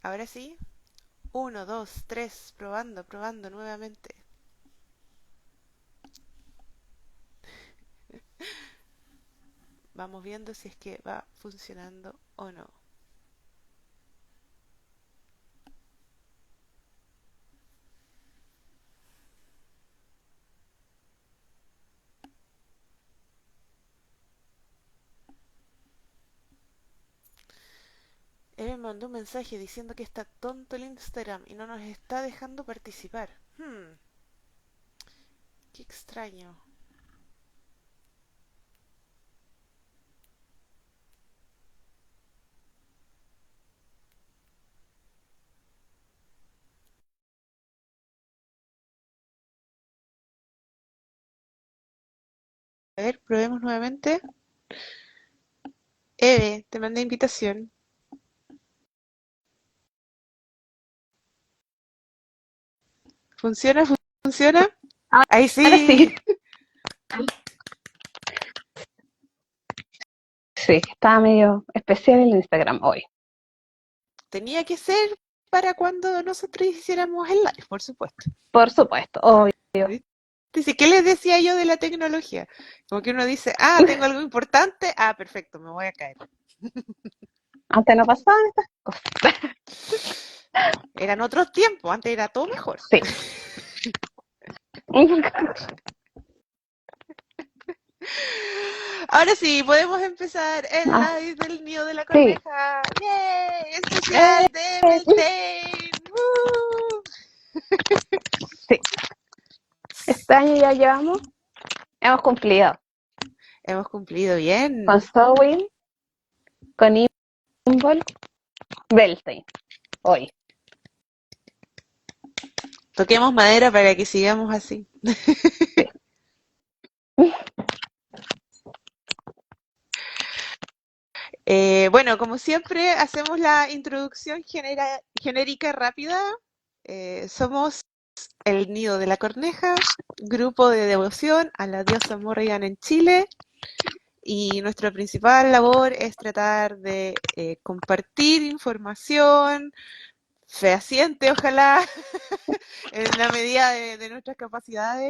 Ahora sí. Uno, dos, tres. Probando, probando nuevamente. Vamos viendo si es que va funcionando o no. Él me mandó un mensaje diciendo que está tonto el Instagram y no nos está dejando participar. Qué extraño. A ver, probemos nuevamente. Eve, te mandé invitación. ¿Funciona? ¿Funciona? Ahí Ahora sí, sí. sí, estaba medio especial el Instagram hoy. Tenía que ser para cuando nosotros hiciéramos el live, por supuesto. Por supuesto, obvio. Dice, ¿qué les decía yo de la tecnología? Como que uno dice, tengo algo importante, perfecto, me voy a caer. Antes no pasaban estas cosas. Eran otros tiempos, antes era todo mejor. Sí. Ahora sí, podemos empezar el Ah, live del nido de la sí. corneja. ¡Yay! Especial Eh, de Beltane. ¡Woo! sí. Este año ya hemos cumplido Hemos cumplido con bien. Sewing, con Imbol, Beltane, hoy. Toquemos madera para que sigamos así. Sí. Bueno, como siempre, hacemos la introducción genérica rápida. Somos el Nido de la Corneja, grupo de devoción a la diosa Morrigan en Chile. Y nuestra principal labor es tratar de compartir información fehaciente, ojalá, en la medida de nuestras capacidades,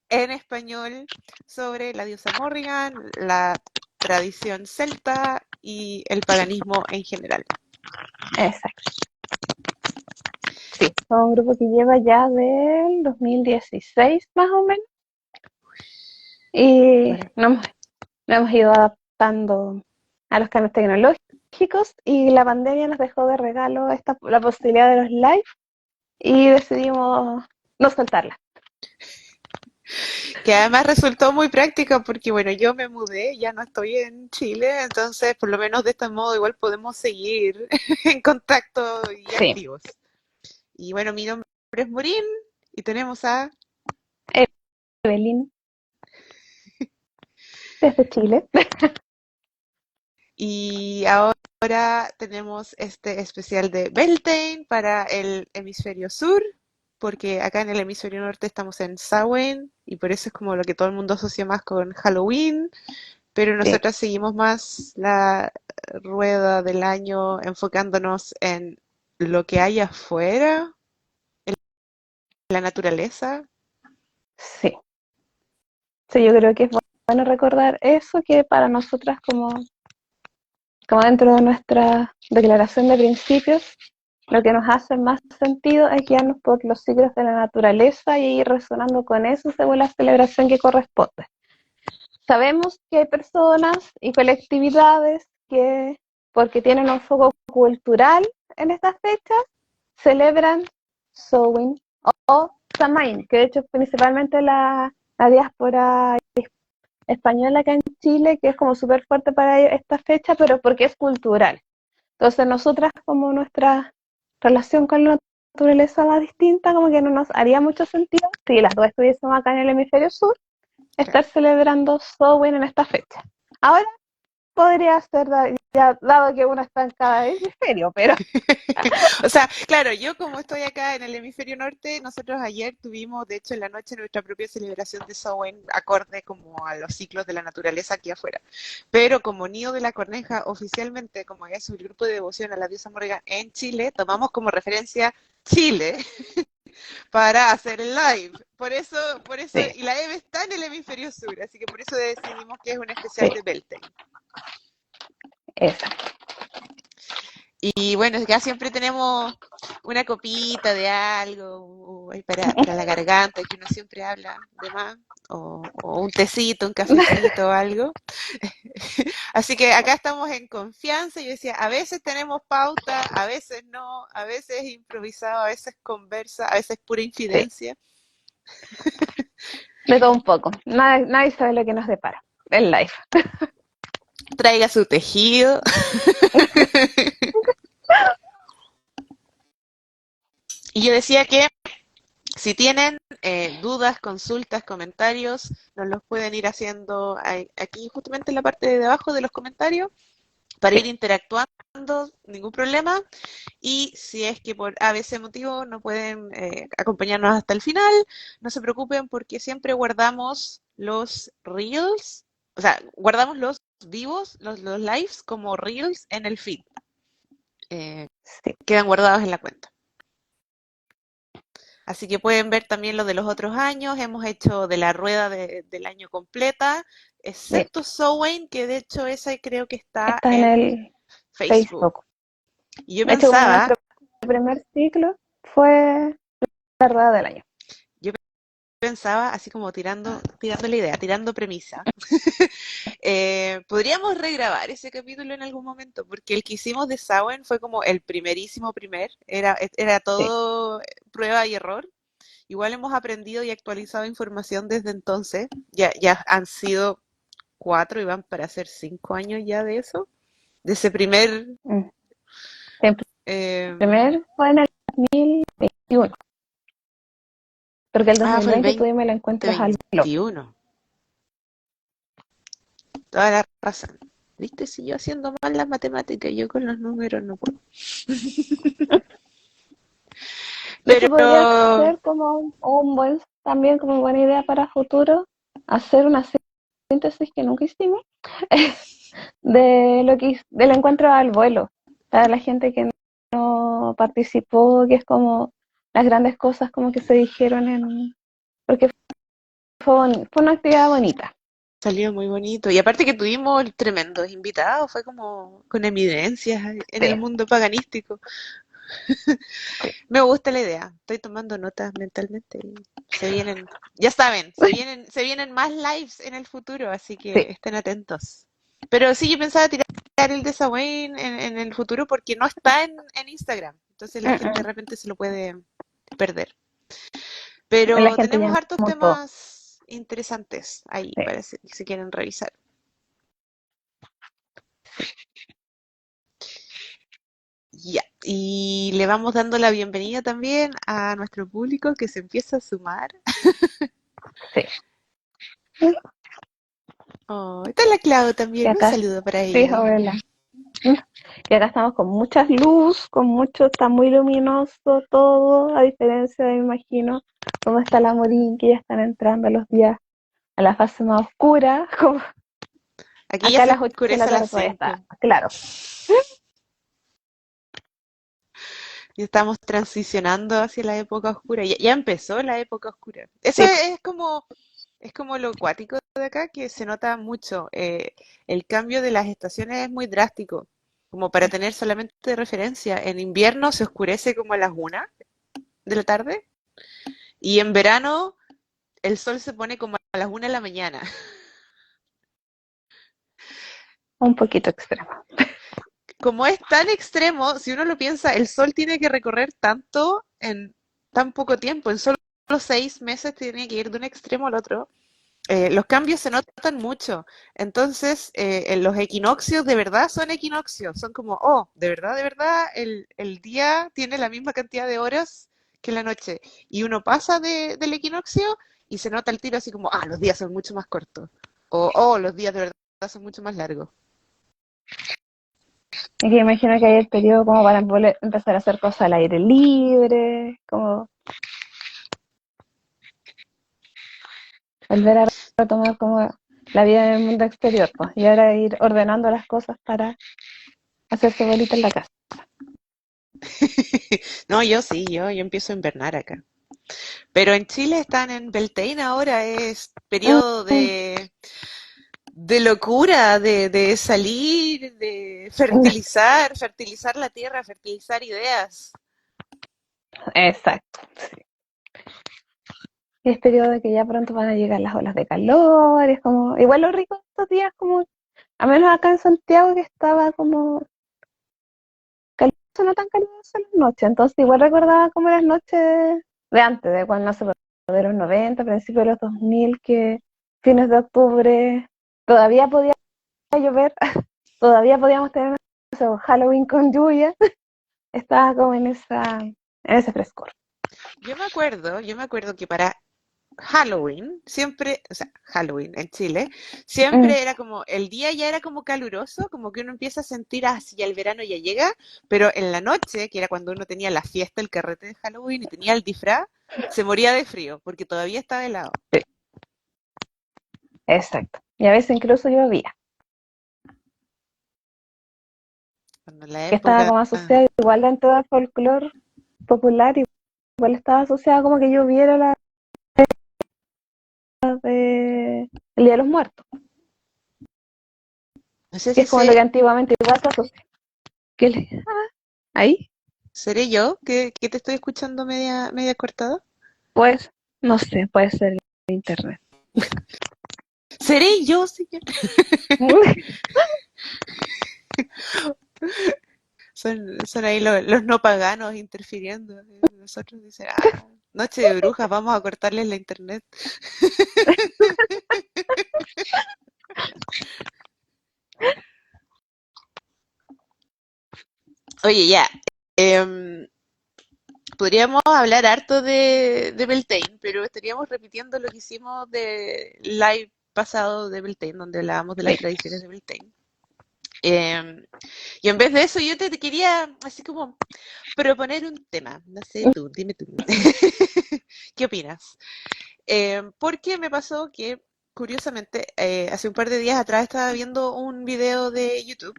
en español sobre la diosa Morrigan, la tradición celta y el paganismo en general. Exacto. Sí, somos un grupo que lleva ya del 2016 más o menos y Bueno, nos hemos ido adaptando a los cambios tecnológicos y la pandemia nos dejó de regalo la posibilidad de los live y decidimos no soltarla. que además resultó muy práctica porque, bueno, yo me mudé, ya no estoy en Chile, entonces por lo menos de este modo igual podemos seguir en contacto y Sí, activos. Y bueno, mi nombre es Morín y tenemos a... Evelyn, desde Chile. Y ahora tenemos este especial de Beltane para el hemisferio sur, porque acá en el hemisferio norte estamos en Samhain y por eso es como lo que todo el mundo asocia más con Halloween, pero Sí, nosotras seguimos más la rueda del año enfocándonos en lo que hay afuera, la naturaleza. sí. Sí, yo creo que es bueno recordar eso, que para nosotras como dentro de nuestra declaración de principios, lo que nos hace más sentido es guiarnos por los ciclos de la naturaleza y ir resonando con eso según la celebración que corresponde. Sabemos que hay personas y colectividades que, porque tienen un foco cultural en estas fechas, celebran Samhain o Samhain, que de hecho es principalmente la diáspora española acá en Chile, que es como súper fuerte para ellos esta fecha, pero porque es cultural. Entonces nosotras como nuestra relación con la naturaleza más distinta, como que no nos haría mucho sentido si las dos estuviésemos acá en el hemisferio sur, Claro. estar celebrando Samhain en esta fecha. Ahora podría ser, ya, dado que uno está en cada hemisferio, pero O sea, claro, yo como estoy acá en el hemisferio norte, nosotros ayer tuvimos, de hecho, en la noche nuestra propia celebración de Samhain, acorde como a los ciclos de la naturaleza aquí afuera. Pero como Nido de la Corneja, oficialmente, como es el grupo de devoción a la diosa Morrigan en Chile, tomamos como referencia Chile para hacer el live. Por eso, sí, y la Eve está en el hemisferio sur, así que por eso decidimos que es un especial sí, de Beltane. eso. Y bueno, acá siempre tenemos una copita de algo ahí para la garganta, que uno siempre habla de más, o un tecito, un cafecito o algo. Así que acá estamos en confianza. Yo decía, a veces tenemos pauta, a veces no, a veces es improvisado, a veces conversa, a veces pura Sí, infidencia. de todo un poco. Nadie sabe lo que nos depara el live. Traiga su tejido. Y yo decía que si tienen dudas, consultas, comentarios, nos los pueden ir haciendo aquí justamente en la parte de abajo de los comentarios para ir Sí, interactuando, ningún problema. Y si es que por ABC motivo no pueden acompañarnos hasta el final, no se preocupen porque siempre guardamos los reels, o sea, guardamos los vivos, los lives como reels en el feed. Eh, sí, quedan guardados en la cuenta. Así que pueden ver también lo de los otros años. Hemos hecho de la rueda del año completa, sí. excepto Sowain, que de hecho esa creo que está Está en en el Facebook. Facebook. Y yo De hecho, como pensaba, nuestro primer ciclo fue la rueda del año. yo pensaba así como tirando la idea, tirando premisa. Podríamos regrabar ese capítulo en algún momento, porque el que hicimos de Samhain fue como el primerísimo era Sí, todo prueba y error. Igual hemos aprendido y actualizado información desde entonces. Ya han sido 4 y van para ser 5 años ya de eso. De ese primer... mm. Sí, el eh, primer fue en el 2021, porque el fue el 2020 tuvimos el encuentro al vuelo. 2021. Toda la razón. ¿Viste? Si yo haciendo mal las matemáticas, yo con los números no puedo. De hecho, podría Pero ser como un buen, también como buena idea para futuro, hacer una síntesis que nunca hicimos de del encuentro al vuelo, para la gente que no participó, que es como las grandes cosas como que se dijeron porque fue una actividad bonita. salió muy bonito. Y aparte que tuvimos tremendos invitados, fue como con eminencias en el Sí, mundo paganístico. sí. Me gusta la idea. Estoy tomando notas mentalmente. Y se vienen, ya saben, se vienen más lives en el futuro, así que Sí. estén atentos. Pero sí, yo pensaba tirar el de Sawain en el futuro porque no está en Instagram. Entonces la gente de repente se lo puede perder. La Pero gente tenemos ya hartos montó. temas interesantes ahí Sí, para si quieren revisar. Ya, y le vamos dando la bienvenida también a nuestro público que se empieza a sumar. sí. Oh, está la Clau Y también, un acá, saludo para sí, ella. Jovelha. Y acá estamos con mucha luz, con mucho, está muy luminoso todo, a diferencia de, me imagino, cómo está la Morín, que ya están entrando los días a la fase más oscura, como Aquí ya acá a se las 8 de oscurece la a tarde las todavía está, 5. claro. Y estamos transicionando hacia la época oscura. Ya empezó la época oscura. Eso Sí, es como lo acuático de acá, que se nota mucho. El cambio de las estaciones es muy drástico. Como para tener solamente de referencia, en invierno se oscurece como a las 1 de la tarde y en verano el sol se pone como a las 1 de la mañana. un poquito extremo. Como es tan extremo, si uno lo piensa, el sol tiene que recorrer tanto en tan poco tiempo. En solo 6 meses tiene que ir de un extremo al otro. Los cambios se notan mucho. Entonces, en los equinoccios de verdad son equinoccios. Son como, oh, de verdad, el día tiene la misma cantidad de horas que la noche. Y uno pasa del equinoccio y se nota el tiro así como, los días son mucho más cortos. O, oh, los días de verdad son mucho más largos. Y que imagino que hay el periodo como para empezar a hacer cosas al aire libre, como volver a retomar como la vida en el mundo exterior, pues, y ahora ir ordenando las cosas para hacerse bolita en la casa. No, yo sí, yo empiezo a invernar acá. Pero en Chile están en Beltane ahora, es periodo Mm, de locura, de salir, de fertilizar la tierra, fertilizar ideas. exacto. Sí. Y es periodo de que ya pronto van a llegar las olas de calor, es como, igual lo rico de estos días, como, a menos acá en Santiago que estaba como caluroso, no tan caluroso en las noches, entonces igual recordaba como las noches de antes, de cuando no se de los 90, principios de los 2000, que fines de octubre todavía podía llover, todavía podíamos tener eso, Halloween con lluvia, estaba como en ese frescor. Yo me acuerdo que para Halloween, siempre, o sea, Halloween en Chile, Mm, siempre era como, el día ya era como caluroso, como que uno empieza a sentir así, ya el verano ya llega, pero en la noche, que era cuando uno tenía la fiesta, el carrete de Halloween y tenía el disfraz, se moría de frío, porque todavía estaba helado. sí, exacto. Y a veces incluso llovía, Cuando en la que estaba época, como asociado igual dentro del folclore popular, igual estaba asociado como que lloviera el Día de los Muertos, no sé que si es como lo que antiguamente igual se asocia. Ahí, seré yo que te estoy escuchando media cortada. pues, no sé, puede ser el internet. Seré yo, señor. Son ahí los no paganos interfiriendo. Nosotros dicen, ah, noche de brujas, vamos a cortarles la internet. Oye, ya. em, Podríamos hablar harto de Beltane, pero estaríamos repitiendo lo que hicimos de live pasado de Beltane, donde hablábamos de las Sí. tradiciones de Beltane. Em, y en vez de eso, yo te quería así como proponer un tema. No sé tú, dime tú. ¿Qué opinas? Porque me pasó que, curiosamente, hace un par de días atrás estaba viendo un video de YouTube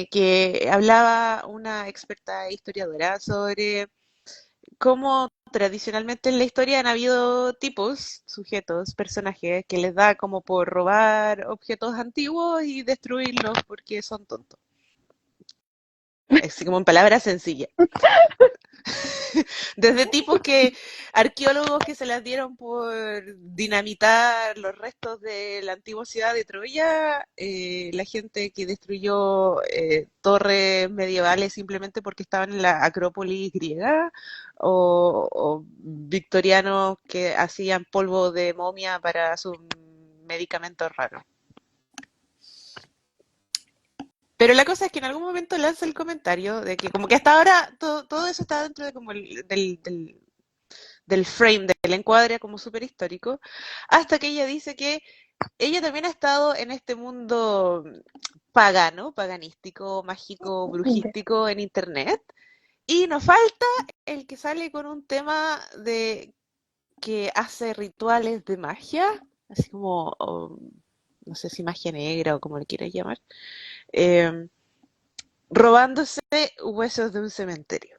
que hablaba una experta historiadora sobre cómo tradicionalmente en la historia han habido tipos, sujetos, personajes que les da como por robar objetos antiguos y destruirlos porque son tontos. Así como en palabras sencillas. Desde tipos que, arqueólogos que se las dieron por dinamitar los restos de la antigua ciudad de Troya, la gente que destruyó torres medievales simplemente porque estaban en la Acrópolis griega, o victorianos que hacían polvo de momia para sus medicamentos raros. Pero la cosa es que en algún momento lanza el comentario de que como que hasta ahora todo eso está dentro de como del frame, del encuadre como súper histórico, hasta que ella dice que ella también ha estado en este mundo pagano, paganístico, mágico, brujístico en internet, y nos falta el que sale con un tema de que hace rituales de magia, así como, no sé si magia negra o como le quieras llamar, eh, robándose huesos de un cementerio.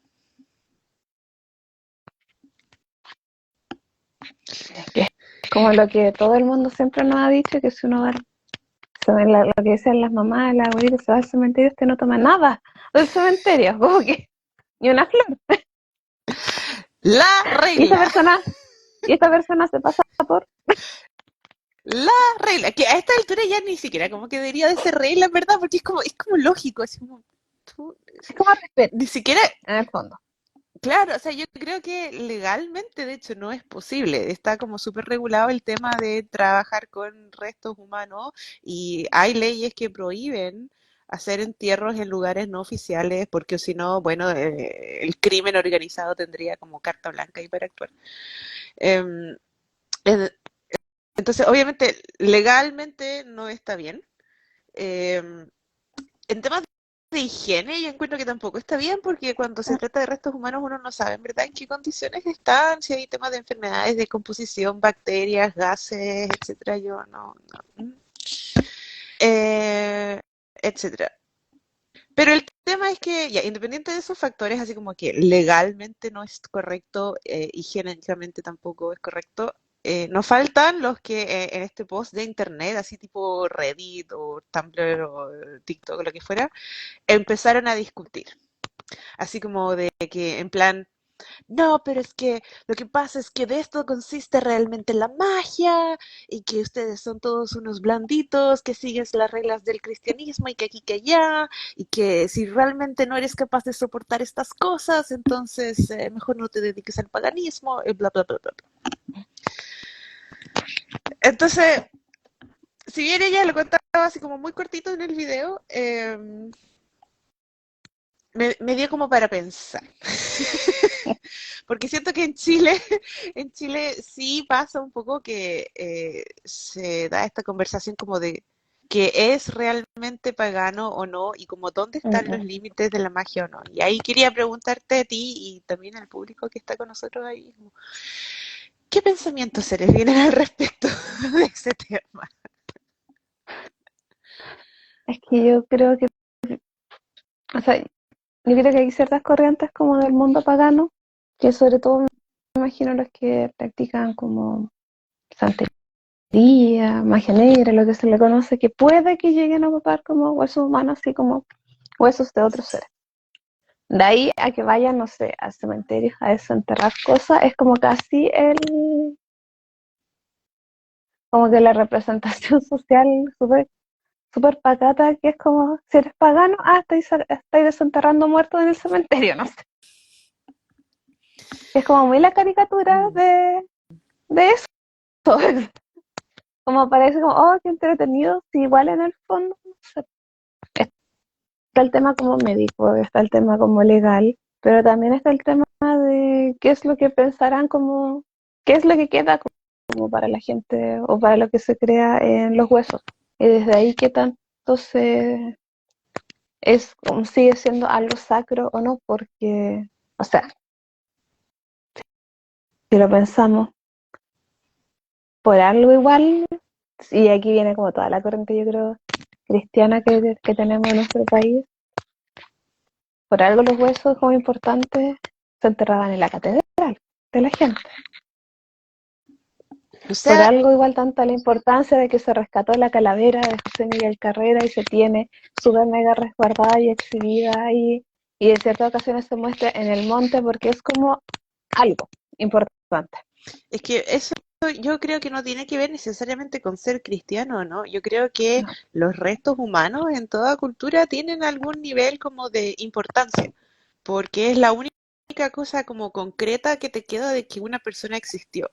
Que es como lo que todo el mundo siempre nos ha dicho, que si uno va, lo que decían las mamás, las abuelitas, se va al cementerio, usted no toma nada del cementerio, como que ni una flor. La Y esta regla. persona, y esta persona se pasa por, La regla, que a esta altura ya ni siquiera como que debería de ser regla, ¿verdad? Porque es como lógico, así como, tú- es como respeto, ni siquiera, en el fondo. claro, o sea, yo creo que legalmente, de hecho, no es posible. Está como súper regulado el tema de trabajar con restos humanos y hay leyes que prohíben hacer entierros en lugares no oficiales porque si no, bueno, el crimen organizado tendría como carta blanca ahí para actuar. Em, en- entonces, obviamente, legalmente no está bien. Em, en temas de higiene, yo encuentro que tampoco está bien, porque cuando se trata de restos humanos uno no sabe en verdad en qué condiciones están, si hay temas de enfermedades, de composición, bacterias, gases, etcétera, yo no. Eh, etcétera. Pero el tema es que, ya, independiente de esos factores, así como que legalmente no es correcto, higiénicamente tampoco es correcto, nos faltan los que en este post de internet, así tipo Reddit o Tumblr o TikTok o lo que fuera, empezaron a discutir. Así como de que en plan, no, pero es que lo que pasa es que de esto consiste realmente la magia y que ustedes son todos unos blanditos que siguen las reglas del cristianismo y que aquí que allá y que si realmente no eres capaz de soportar estas cosas, entonces mejor no te dediques al paganismo y bla, bla, bla, bla. Entonces, si bien ella lo contaba así como muy cortito en el video, me dio como para pensar. Porque siento que en Chile, en Chile sí pasa un poco que se da esta conversación como de que es realmente pagano o no y como dónde están los Mm. límites de la magia o no. Y ahí quería preguntarte a ti y también al público que está con nosotros ahí, ¿qué pensamientos se les vienen al respecto de ese tema? Es que yo creo que, o sea, yo creo que hay ciertas corrientes como del mundo pagano, que sobre todo me imagino los que practican como santería, magia negra, lo que se le conoce, que puede que lleguen a ocupar como huesos humanos, así como huesos de otros seres. De ahí a que vayan, no sé, a cementerios a desenterrar cosas, es como casi como que la representación social súper super pacata, que es como, si eres pagano, estáis desenterrando muertos en el cementerio, no sé. Es como muy la caricatura Mm. de eso. Como parece como, oh, qué entretenido, si igual en el fondo, no sé. Está el tema como médico, está el tema como legal, pero también está el tema de qué es lo que pensarán como, qué es lo que queda como para la gente o para lo que se crea en los huesos. Y desde ahí qué tanto sigue siendo algo sacro o no, porque, o sea, si lo pensamos por algo igual, y aquí viene como toda la corriente, yo creo, cristiana que tenemos en nuestro país, por algo los huesos como importantes se enterraban en la catedral de la gente. O Por sea, algo igual tanta la importancia de que se rescató la calavera de José Miguel Carrera y se tiene súper mega resguardada y exhibida y en ciertas ocasiones se muestra en el monte porque es como algo importante. es que eso yo creo que no tiene que ver necesariamente con ser cristiano, ¿no? Yo creo que No. los restos humanos en toda cultura tienen algún nivel como de importancia, porque es la única cosa como concreta que te queda de que una persona existió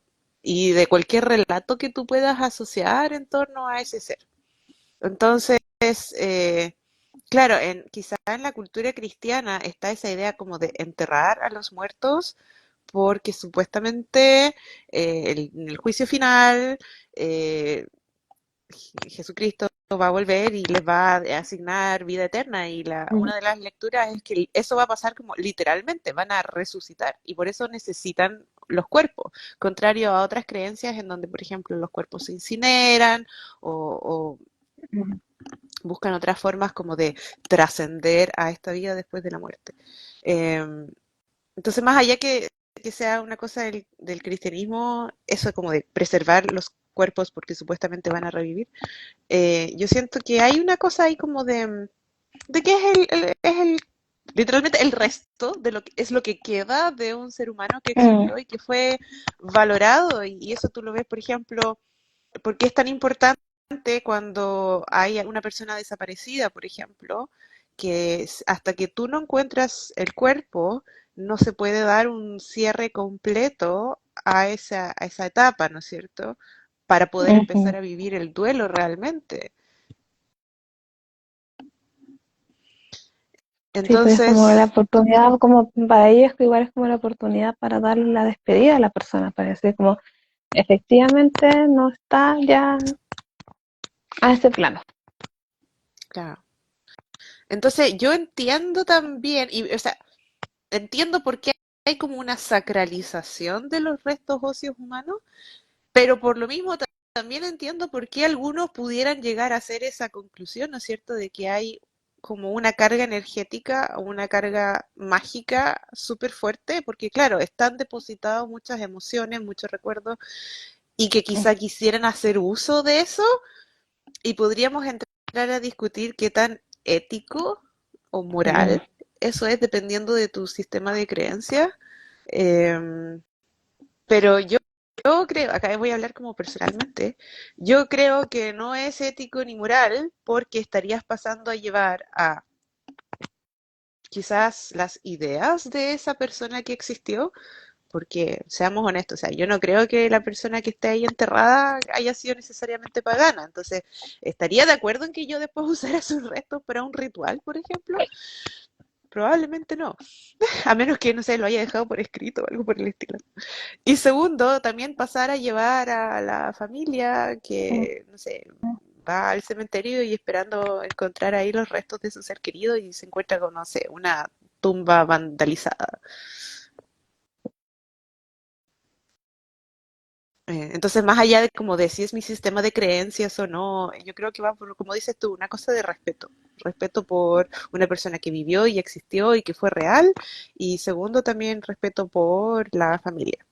y de cualquier relato que tú puedas asociar en torno a ese ser. Entonces, eh, claro, quizá en la cultura cristiana está esa idea como de enterrar a los muertos porque supuestamente en el juicio final eh, Jesucristo va a volver y les va a asignar vida eterna y Mm. una de las lecturas es que eso va a pasar como literalmente, van a resucitar y por eso necesitan los cuerpos, contrario a otras creencias en donde, por ejemplo, los cuerpos se incineran o Mm. buscan otras formas como de trascender a esta vida después de la muerte. Eh, entonces, más allá que sea una cosa del cristianismo, eso como de preservar los cuerpos porque supuestamente van a revivir, yo siento que hay una cosa ahí como de que literalmente el resto de lo que es lo que queda de un ser humano que Mm. existió y que fue valorado y eso tú lo ves, por ejemplo, porque es tan importante cuando hay una persona desaparecida, por ejemplo, que hasta que tú no encuentras el cuerpo, no se puede dar un cierre completo a esa etapa, ¿no es cierto? Para poder empezar Ujú. a vivir el duelo realmente. Sí, pues es como la Entonces, oportunidad, como para ellos que igual es como la oportunidad para darle la despedida a la persona, para decir como efectivamente no está ya a ese plano. claro. Entonces, yo entiendo también, y, o sea, entiendo por qué hay como una sacralización de los restos óseos humanos, pero por lo mismo también entiendo por qué algunos pudieran llegar a hacer esa conclusión, ¿no es cierto?, de que hay como una carga energética o una carga mágica súper fuerte, porque claro, están depositados muchas emociones, muchos recuerdos, y que quizá quisieran hacer uso de eso, y podríamos entrar a discutir qué tan ético o Mm, moral eso es, dependiendo de tu sistema de creencias. Em, pero yo creo, acá voy a hablar como personalmente, yo creo que no es ético ni moral porque estarías pasando a llevar a quizás las ideas de esa persona que existió, porque seamos honestos, o sea, yo no creo que la persona que esté ahí enterrada haya sido necesariamente pagana, entonces, ¿estaría de acuerdo en que yo después usara sus restos para un ritual, por ejemplo? Probablemente no, a menos que, no sé, lo haya dejado por escrito o algo por el estilo. Y segundo, también pasar a llevar a la familia mm. que, no sé, va al cementerio y esperando encontrar ahí los restos de su ser querido y se encuentra con, no sé, una tumba vandalizada. Entonces, más allá de como de si es mi sistema de creencias o no, yo creo que va por, como dices tú, una cosa de respeto. Respeto por una persona que vivió y existió y que fue real. Y segundo, también respeto por la familia.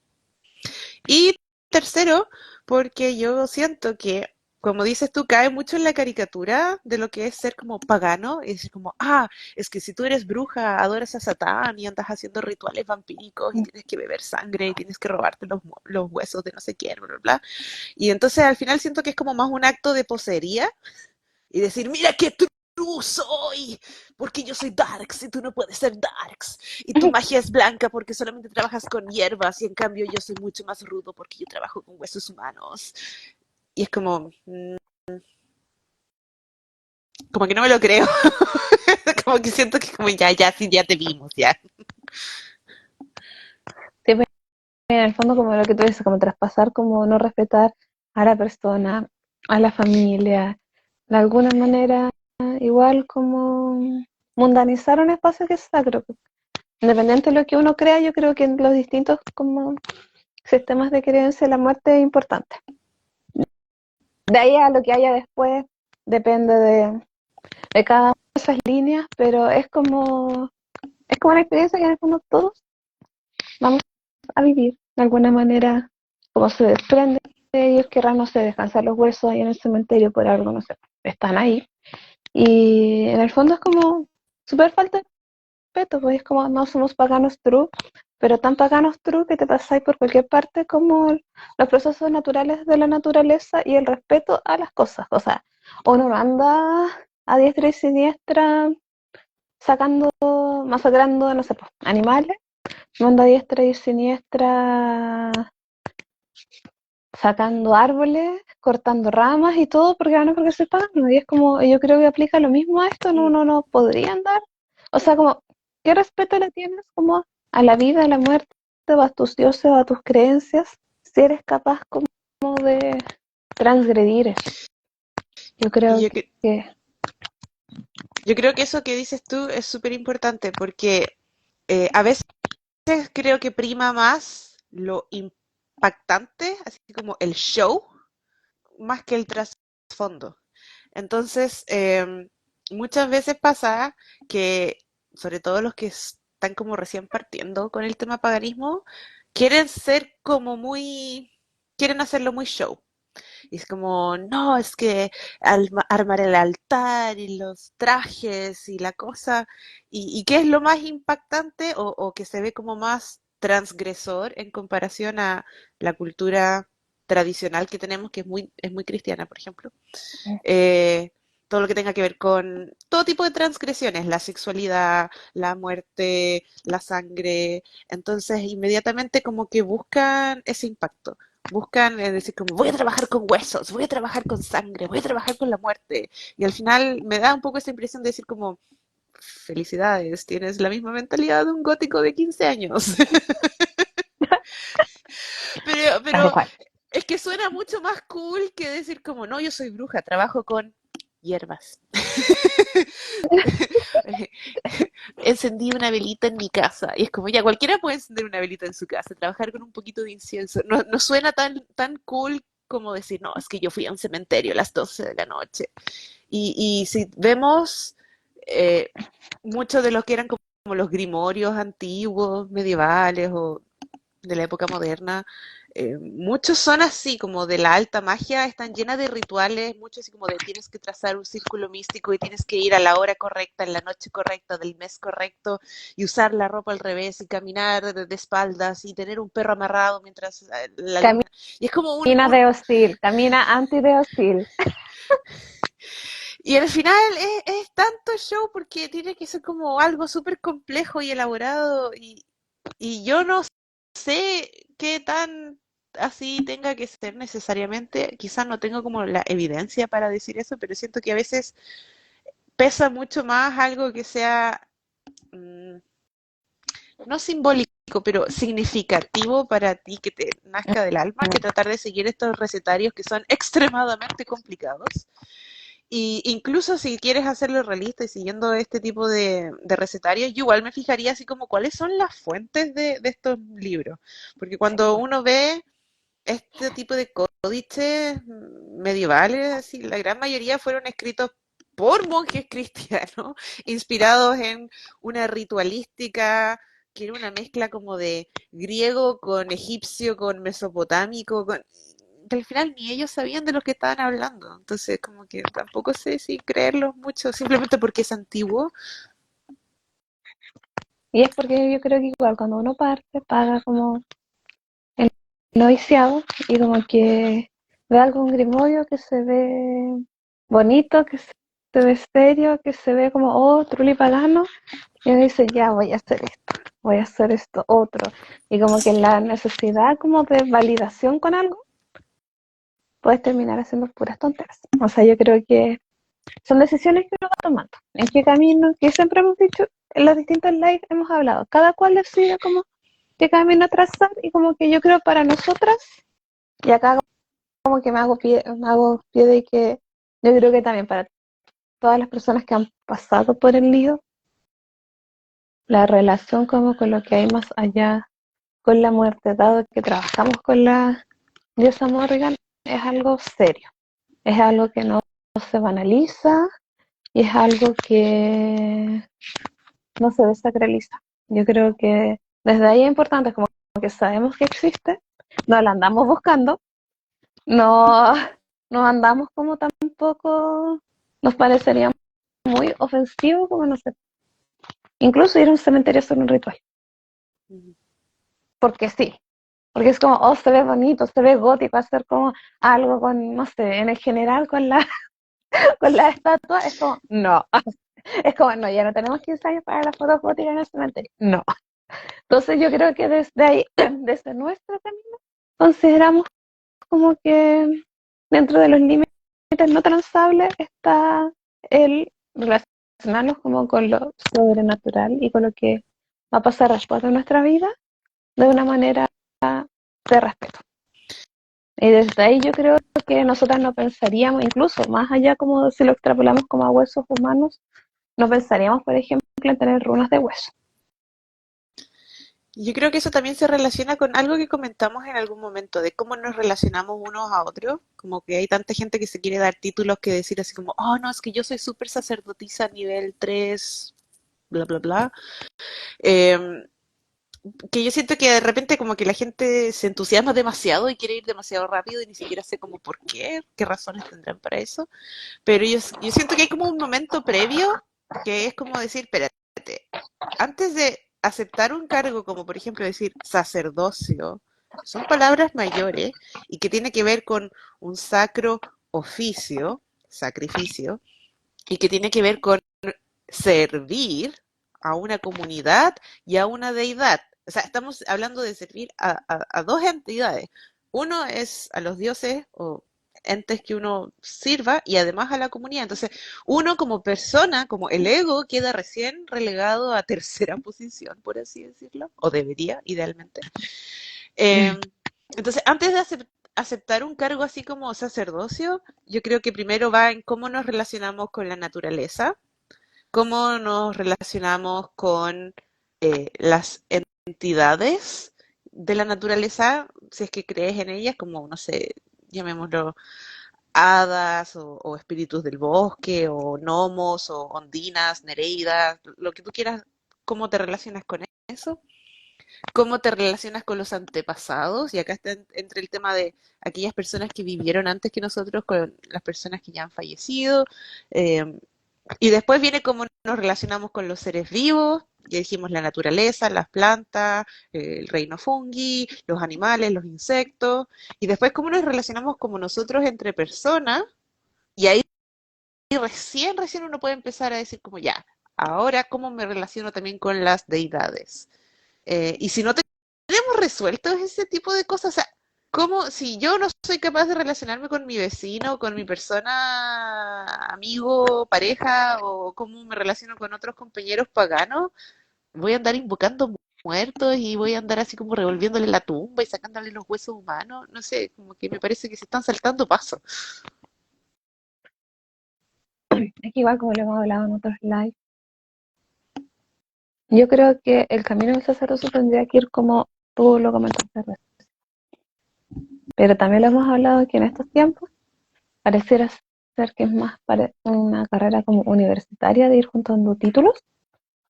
Y tercero, porque yo siento que, como dices tú, cae mucho en la caricatura de lo que es ser como pagano, y decir como, ah, es que si tú eres bruja, adoras a Satán y andas haciendo rituales vampíricos y tienes que beber sangre y tienes que robarte los huesos de no sé quién, bla, bla, bla. Y entonces al final siento que es como más un acto de posería y decir, mira qué true soy, porque yo soy Darks y tú no puedes ser Darks, y tu magia es blanca porque solamente trabajas con hierbas y en cambio yo soy mucho más rudo porque yo trabajo con huesos humanos. Y es como, como que no me lo creo, como que siento que como ya, ya, sí, ya te vimos, ya. Sí, pues, en el fondo como lo que tú dices, como traspasar, como no respetar a la persona, a la familia, de alguna manera igual como mundanizar un espacio que es sacro. Independiente de lo que uno crea, yo creo que en los distintos como sistemas de creencia la muerte es importante. De ahí a lo que haya después depende de cada una de esas líneas, pero es como una experiencia que en el fondo todos vamos a vivir de alguna manera, como se desprende de ellos, querrán, no sé, descansar los huesos ahí en el cementerio por algo, no sé, están ahí. Y en el fondo es como súper falta de respeto, pues es como no somos paganos true, pero tan paganos true que te pasáis por cualquier parte como los procesos naturales de la naturaleza y el respeto a las cosas. O sea, uno no anda a diestra y siniestra sacando, masacrando, no sé, pues, animales, no anda a diestra y siniestra sacando árboles, cortando ramas y todo, porque van a porque se pagan. Y es como, yo creo que aplica lo mismo a esto, no, Mm. no, no podría andar. O sea, como, ¿qué respeto le tienes como a la vida, a la muerte, o a tus dioses o a tus creencias, si eres capaz como de transgredir eso? Yo Y creo yo, que yo creo que eso que dices tú es súper importante porque a veces creo que prima más lo impactante, así como el show, más que el trasfondo. Entonces, muchas veces pasa que, sobre todo los que están como recién partiendo con el tema paganismo, quieren ser como muy, quieren hacerlo muy show. Y es como, no, es que armar el altar y los trajes y la cosa, y qué es lo más impactante o que se ve como más transgresor en comparación a la cultura tradicional que tenemos, que es muy cristiana, por ejemplo. Eh, todo lo que tenga que ver con todo tipo de transgresiones, la sexualidad, la muerte, la sangre. Entonces, inmediatamente como que buscan ese impacto. Buscan decir como voy a trabajar con huesos, voy a trabajar con sangre, voy a trabajar con la muerte. Y al final me da un poco esa impresión de decir como felicidades, tienes la misma mentalidad de un gótico de 15 años. tal Pero cual. es que suena mucho más cool que decir como no, yo soy bruja, trabajo con hierbas. Encendí una velita en mi casa. Y es como, ya, cualquiera puede encender una velita en su casa, trabajar con un poquito de incienso. No, no suena tan cool como decir, no, es que yo fui a un cementerio a las 12 de la noche. Y si vemos eh, muchos de los que eran como los grimorios antiguos, medievales o de la época moderna, muchos son así, como de la alta magia, están llenas de rituales, muchos así como de tienes que trazar un círculo místico y tienes que ir a la hora correcta, en la noche correcta, del mes correcto, y usar la ropa al revés, y caminar de espaldas, y tener un perro amarrado mientras la luna. Y es como Camina de hostil, camina anti de hostil. y al final es tanto show porque tiene que ser como algo súper complejo y elaborado y yo no sé qué tan así tenga que ser necesariamente. Quizás no tengo como la evidencia para decir eso, pero siento que a veces pesa mucho más algo que sea mm, no simbólico, pero significativo para ti, que te nazca del alma, que tratar de seguir estos recetarios que son extremadamente complicados. Y incluso si quieres hacerlo realista y siguiendo este tipo de recetarios, yo igual me fijaría así como cuáles son las fuentes de estos libros. Porque cuando uno ve este tipo de códices medievales, así, la gran mayoría fueron escritos por monjes cristianos, inspirados en una ritualística que era una mezcla como de griego con egipcio, con mesopotámico, que al final ni ellos sabían de lo que estaban hablando. Entonces, como que tampoco sé si creerlos mucho, simplemente porque es antiguo. Y es porque yo creo que igual cuando uno parte, paga como el noviciado y como que ve algún grimorio que se ve bonito, que se ve serio, que se ve como, oh, truli pagano, y uno dice, ya voy a hacer esto otro. Y como que la necesidad como de validación con algo, puedes terminar haciendo puras tonteras. O sea, yo creo que son decisiones que uno va tomando. ¿En qué camino? Que siempre hemos dicho, en los distintos lives hemos hablado. Cada cual decide como qué camino trazar y como que yo creo para nosotras, y acá como que me hago pie de que yo creo que también para todas las personas que han pasado por el lío, la relación como con lo que hay más allá, con la muerte, dado que trabajamos con la diosa Morrigan, es algo serio. Es algo que no se banaliza y es algo que no se desacraliza. Yo creo que desde ahí es importante, como que sabemos que existe, no la andamos buscando, no, no andamos como tampoco nos parecería muy ofensivo como no sé, incluso ir a un cementerio es un ritual, porque sí, porque es como, oh, se ve bonito, se ve gótico, hacer como algo con, no sé, en el general con la, con la estatua, es como, no, es como, no, ya no tenemos 15 años para las fotos góticas en el cementerio, no. Entonces yo creo que desde ahí, desde nuestro camino, consideramos como que dentro de los límites no transables está el relacionarnos como con lo sobrenatural y con lo que va a pasar después de nuestra vida de una manera de respeto. Y desde ahí yo creo que nosotras no pensaríamos, incluso más allá como si lo extrapolamos como a huesos humanos, no pensaríamos, por ejemplo, en tener runas de hueso. Yo creo que eso también se relaciona con algo que comentamos en algún momento, de cómo nos relacionamos unos a otros, como que hay tanta gente que se quiere dar títulos que decir así como, oh, no, es que yo soy súper sacerdotisa nivel 3 bla, bla, bla. Eh, que yo siento que de repente como que la gente se entusiasma demasiado y quiere ir demasiado rápido y ni siquiera sé como por qué razones tendrán para eso, pero yo siento que hay como un momento previo que es como decir, espérate, antes de aceptar un cargo como por ejemplo decir sacerdocio, son palabras mayores y que tiene que ver con un sacro oficio, sacrificio, y que tiene que ver con servir a una comunidad y a una deidad. O sea, estamos hablando de servir a dos entidades. Uno es a los dioses o entes que uno sirva y además a la comunidad. Entonces, uno como persona, como el ego, queda recién relegado a tercera posición, por así decirlo, o debería, idealmente. Eh, entonces, antes de aceptar un cargo así como sacerdocio, yo creo que primero va en cómo nos relacionamos con la naturaleza, cómo nos relacionamos con las entidades de la naturaleza, si es que crees en ellas, como, no sé, llamémoslo hadas o espíritus del bosque, o gnomos, o ondinas, nereidas, lo que tú quieras, cómo te relacionas con eso, cómo te relacionas con los antepasados, y acá está entre el tema de aquellas personas que vivieron antes que nosotros con las personas que ya han fallecido, eh, y después viene cómo nos relacionamos con los seres vivos, ya dijimos la naturaleza, las plantas, el reino fungi, los animales, los insectos, y después cómo nos relacionamos como nosotros entre personas, y ahí recién uno puede empezar a decir como ya, ahora cómo me relaciono también con las deidades. Y si no tenemos resuelto ese tipo de cosas, o sea, ¿cómo si yo no soy capaz de relacionarme con mi vecino, con mi persona, amigo, pareja, o cómo me relaciono con otros compañeros paganos, voy a andar invocando muertos y voy a andar así como revolviéndole la tumba y sacándole los huesos humanos? No sé, como que me parece que se están saltando pasos. Es que igual como lo hemos hablado en otros lives, yo creo que el camino del sacerdocio tendría que ir como tú lo comentaste recién. Pero también lo hemos hablado que en estos tiempos pareciera ser que es más para una carrera como universitaria de ir juntando títulos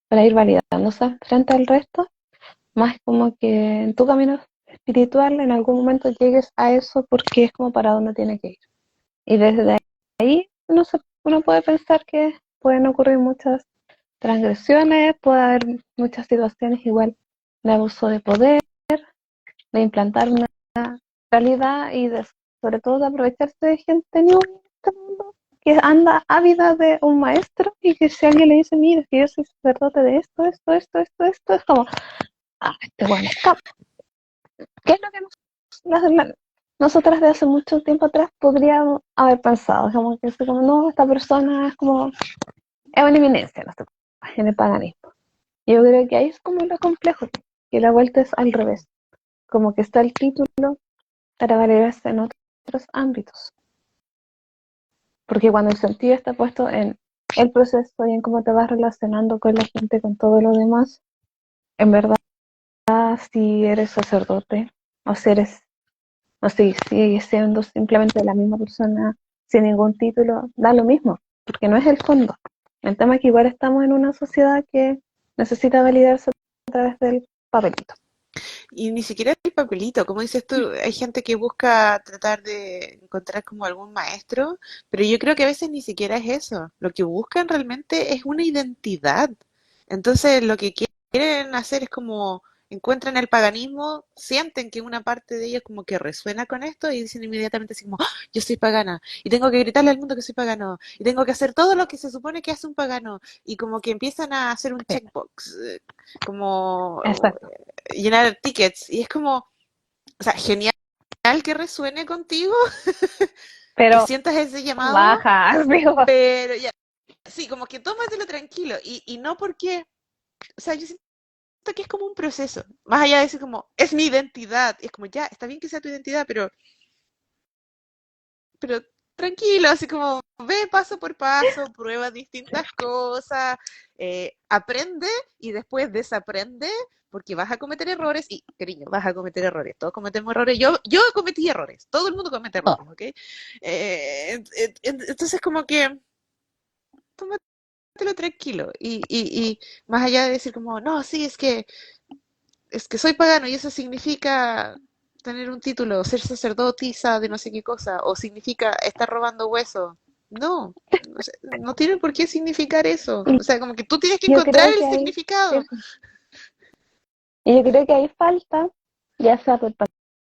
para ir validándose frente al resto, más como que en tu camino espiritual en algún momento llegues a eso porque es como para dónde tiene que ir. Y desde ahí uno puede pensar que pueden ocurrir muchas transgresiones, puede haber muchas situaciones igual de abuso de poder, de implantar una realidad y sobre todo de aprovecharse de gente new en este mundo que anda ávida de un maestro y que si alguien le dice, mira, es que yo soy sacerdote de esto, es como, este bueno, ¿qué es lo que nosotras de hace mucho tiempo atrás podríamos haber pensado? Como que como, no, esta persona es como, es una eminencia en el paganismo. Yo creo que ahí es como lo complejo, que la vuelta es al revés, como que está el título para validarse en otros ámbitos. Porque cuando el sentido está puesto en el proceso y en cómo te vas relacionando con la gente, con todo lo demás, en verdad, si eres sacerdote o si eres, o si sigues siendo simplemente la misma persona sin ningún título, da lo mismo, porque no es el fondo. El tema es que igual estamos en una sociedad que necesita validarse a través del papelito. Y ni siquiera el papelito, como dices tú, hay gente que busca tratar de encontrar como algún maestro, pero yo creo que a veces ni siquiera es eso. Lo que buscan realmente es una identidad. Entonces, lo que quieren hacer es como encuentran el paganismo, sienten que una parte de ellos como que resuena con esto y dicen inmediatamente así como, "¡Ah! Yo soy pagana y tengo que gritarle al mundo que soy pagano y tengo que hacer todo lo que se supone que hace un pagano", y como que empiezan a hacer un Sí, checkbox, como exacto. llenar tickets, y es como, o sea, genial que resuene contigo, que Pero sientas ese llamado, baja, digo, pero ya, sí, como que tómatelo tranquilo, y no porque, o sea, yo siento que es como un proceso, más allá de decir como, es mi identidad, y es como, ya, está bien que sea tu identidad, pero tranquilo, así como ve paso por paso, prueba distintas cosas, aprende y después desaprende, porque vas a cometer errores y, cariño, vas a cometer errores, todos cometemos errores, yo cometí errores, todo el mundo comete errores, ¿ok? Entonces como que tómatelo tranquilo y más allá de decir como, no, sí, es que soy pagano y eso significa tener un título, ser sacerdotisa de no sé qué cosa, o significa estar robando huesos. No, no tiene por qué significar eso. O sea, como que tú tienes que yo encontrar creo el que ahí, significado. eso. Y yo creo que ahí falta, ya sea por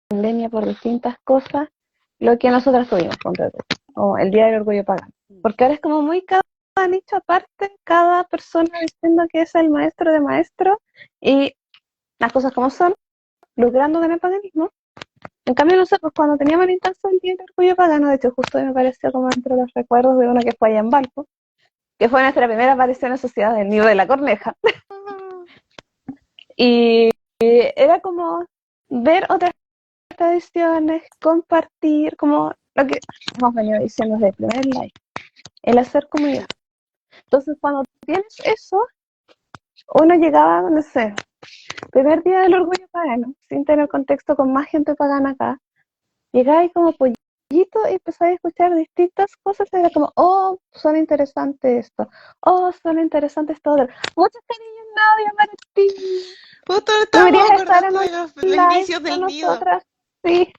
pandemia, por distintas cosas, lo que nosotras tuvimos, ponte tú, o el Día del Orgullo Pagano. Porque ahora es como muy cada nicho aparte, cada persona diciendo que es el maestro de maestro y las cosas como son, lucrando con el paganismo. En cambio nosotros cuando teníamos la instancia del Día del Orgullo Pagano, de hecho justo me pareció como entre los recuerdos de una que fue allá en Valpo, que fue nuestra primera aparición en Sociedad del Nido de la Corneja. Y era como ver otras tradiciones, compartir, como lo que hemos venido diciendo desde el primer live, el hacer comunidad. Entonces, cuando tienes eso, uno llegaba, no sé, primer día del orgullo pagano, sin tener contexto con más gente pagana acá, llegaba como pollito y empezaba a escuchar distintas cosas, y era como, oh, suena interesante esto, oh, suena interesante esto otro. Muchos cariños, Nadia, para ti. Justo nos estábamos Deberías estar en acordando un de los live inicios con del nido nosotras, sí.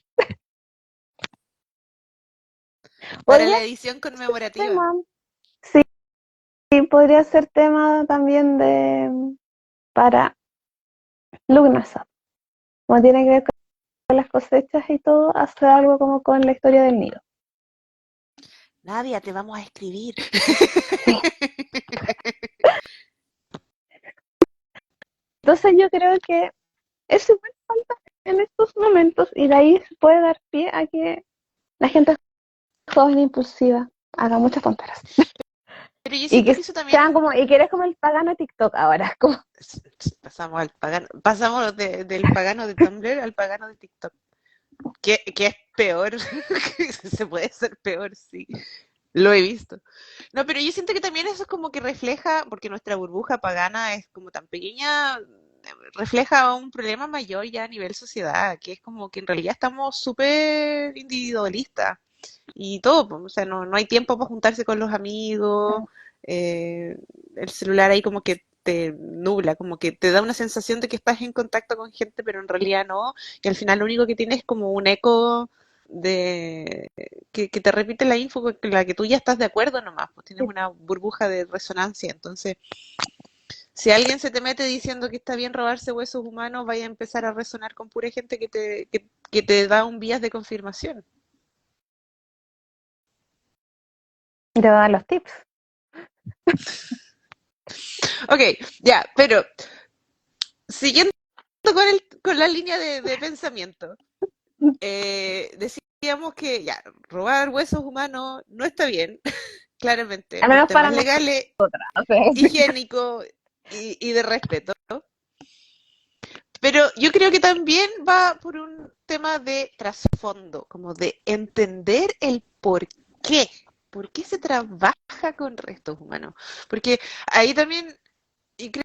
para Podría la edición ser conmemorativa. tema, sí, podría ser tema también de para Lugnasap, como tiene que ver con las cosechas y todo, hacer algo como con la historia del nido. Nadia, te vamos a escribir. Sí. Entonces yo creo que eso igual falta en estos momentos y de ahí puede dar pie a que la gente joven e impulsiva haga muchas tonteras. Pero yo Y siento que que eso también sean como, y que eres como el pagano de TikTok ahora, como, pasamos al pagano, pasamos del pagano de Tumblr al pagano de TikTok. Que es peor, que se puede ser peor, sí. Lo he visto. No, pero yo siento que también eso es como que refleja, porque nuestra burbuja pagana es como tan pequeña, refleja un problema mayor ya a nivel sociedad, que es como que en realidad estamos súper individualistas y todo, pues, o sea, no hay tiempo para juntarse con los amigos, eh, el celular ahí como que te nubla, como que te da una sensación de que estás en contacto con gente, pero en realidad no, y al final lo único que tienes es como un eco de que te repite la info con la que tú ya estás de acuerdo nomás, pues tienes una burbuja de resonancia, entonces si alguien se te mete diciendo que está bien robarse huesos humanos, vaya a empezar a resonar con pura gente que te da un vías de confirmación. te dan los tips. Ok, ya, pero siguiendo con la línea de pensamiento, decíamos que ya, robar huesos humanos no está bien, claramente, Al por menos para temas nosotras. legales, O sea, higiénicos y de respeto. Pero yo creo que también va por un tema de trasfondo, como de entender el qué. ¿Por qué se trabaja con restos humanos? Porque ahí también, y creo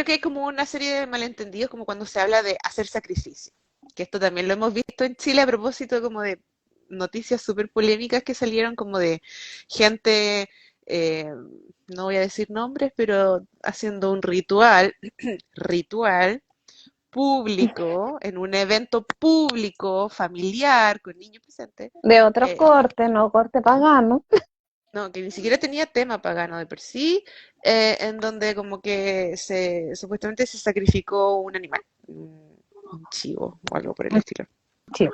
que hay como una serie de malentendidos, como cuando se habla de hacer sacrificio. Que esto también lo hemos visto en Chile a propósito como de noticias súper polémicas que salieron como de gente, eh, no voy a decir nombres, pero haciendo un ritual público, en un evento público, familiar, con niños presentes, de otro eh, corte, no corte pagano. no, que ni siquiera tenía tema pagano de por sí, en donde como que supuestamente se sacrificó un animal, un chivo o algo por el estilo. Sí.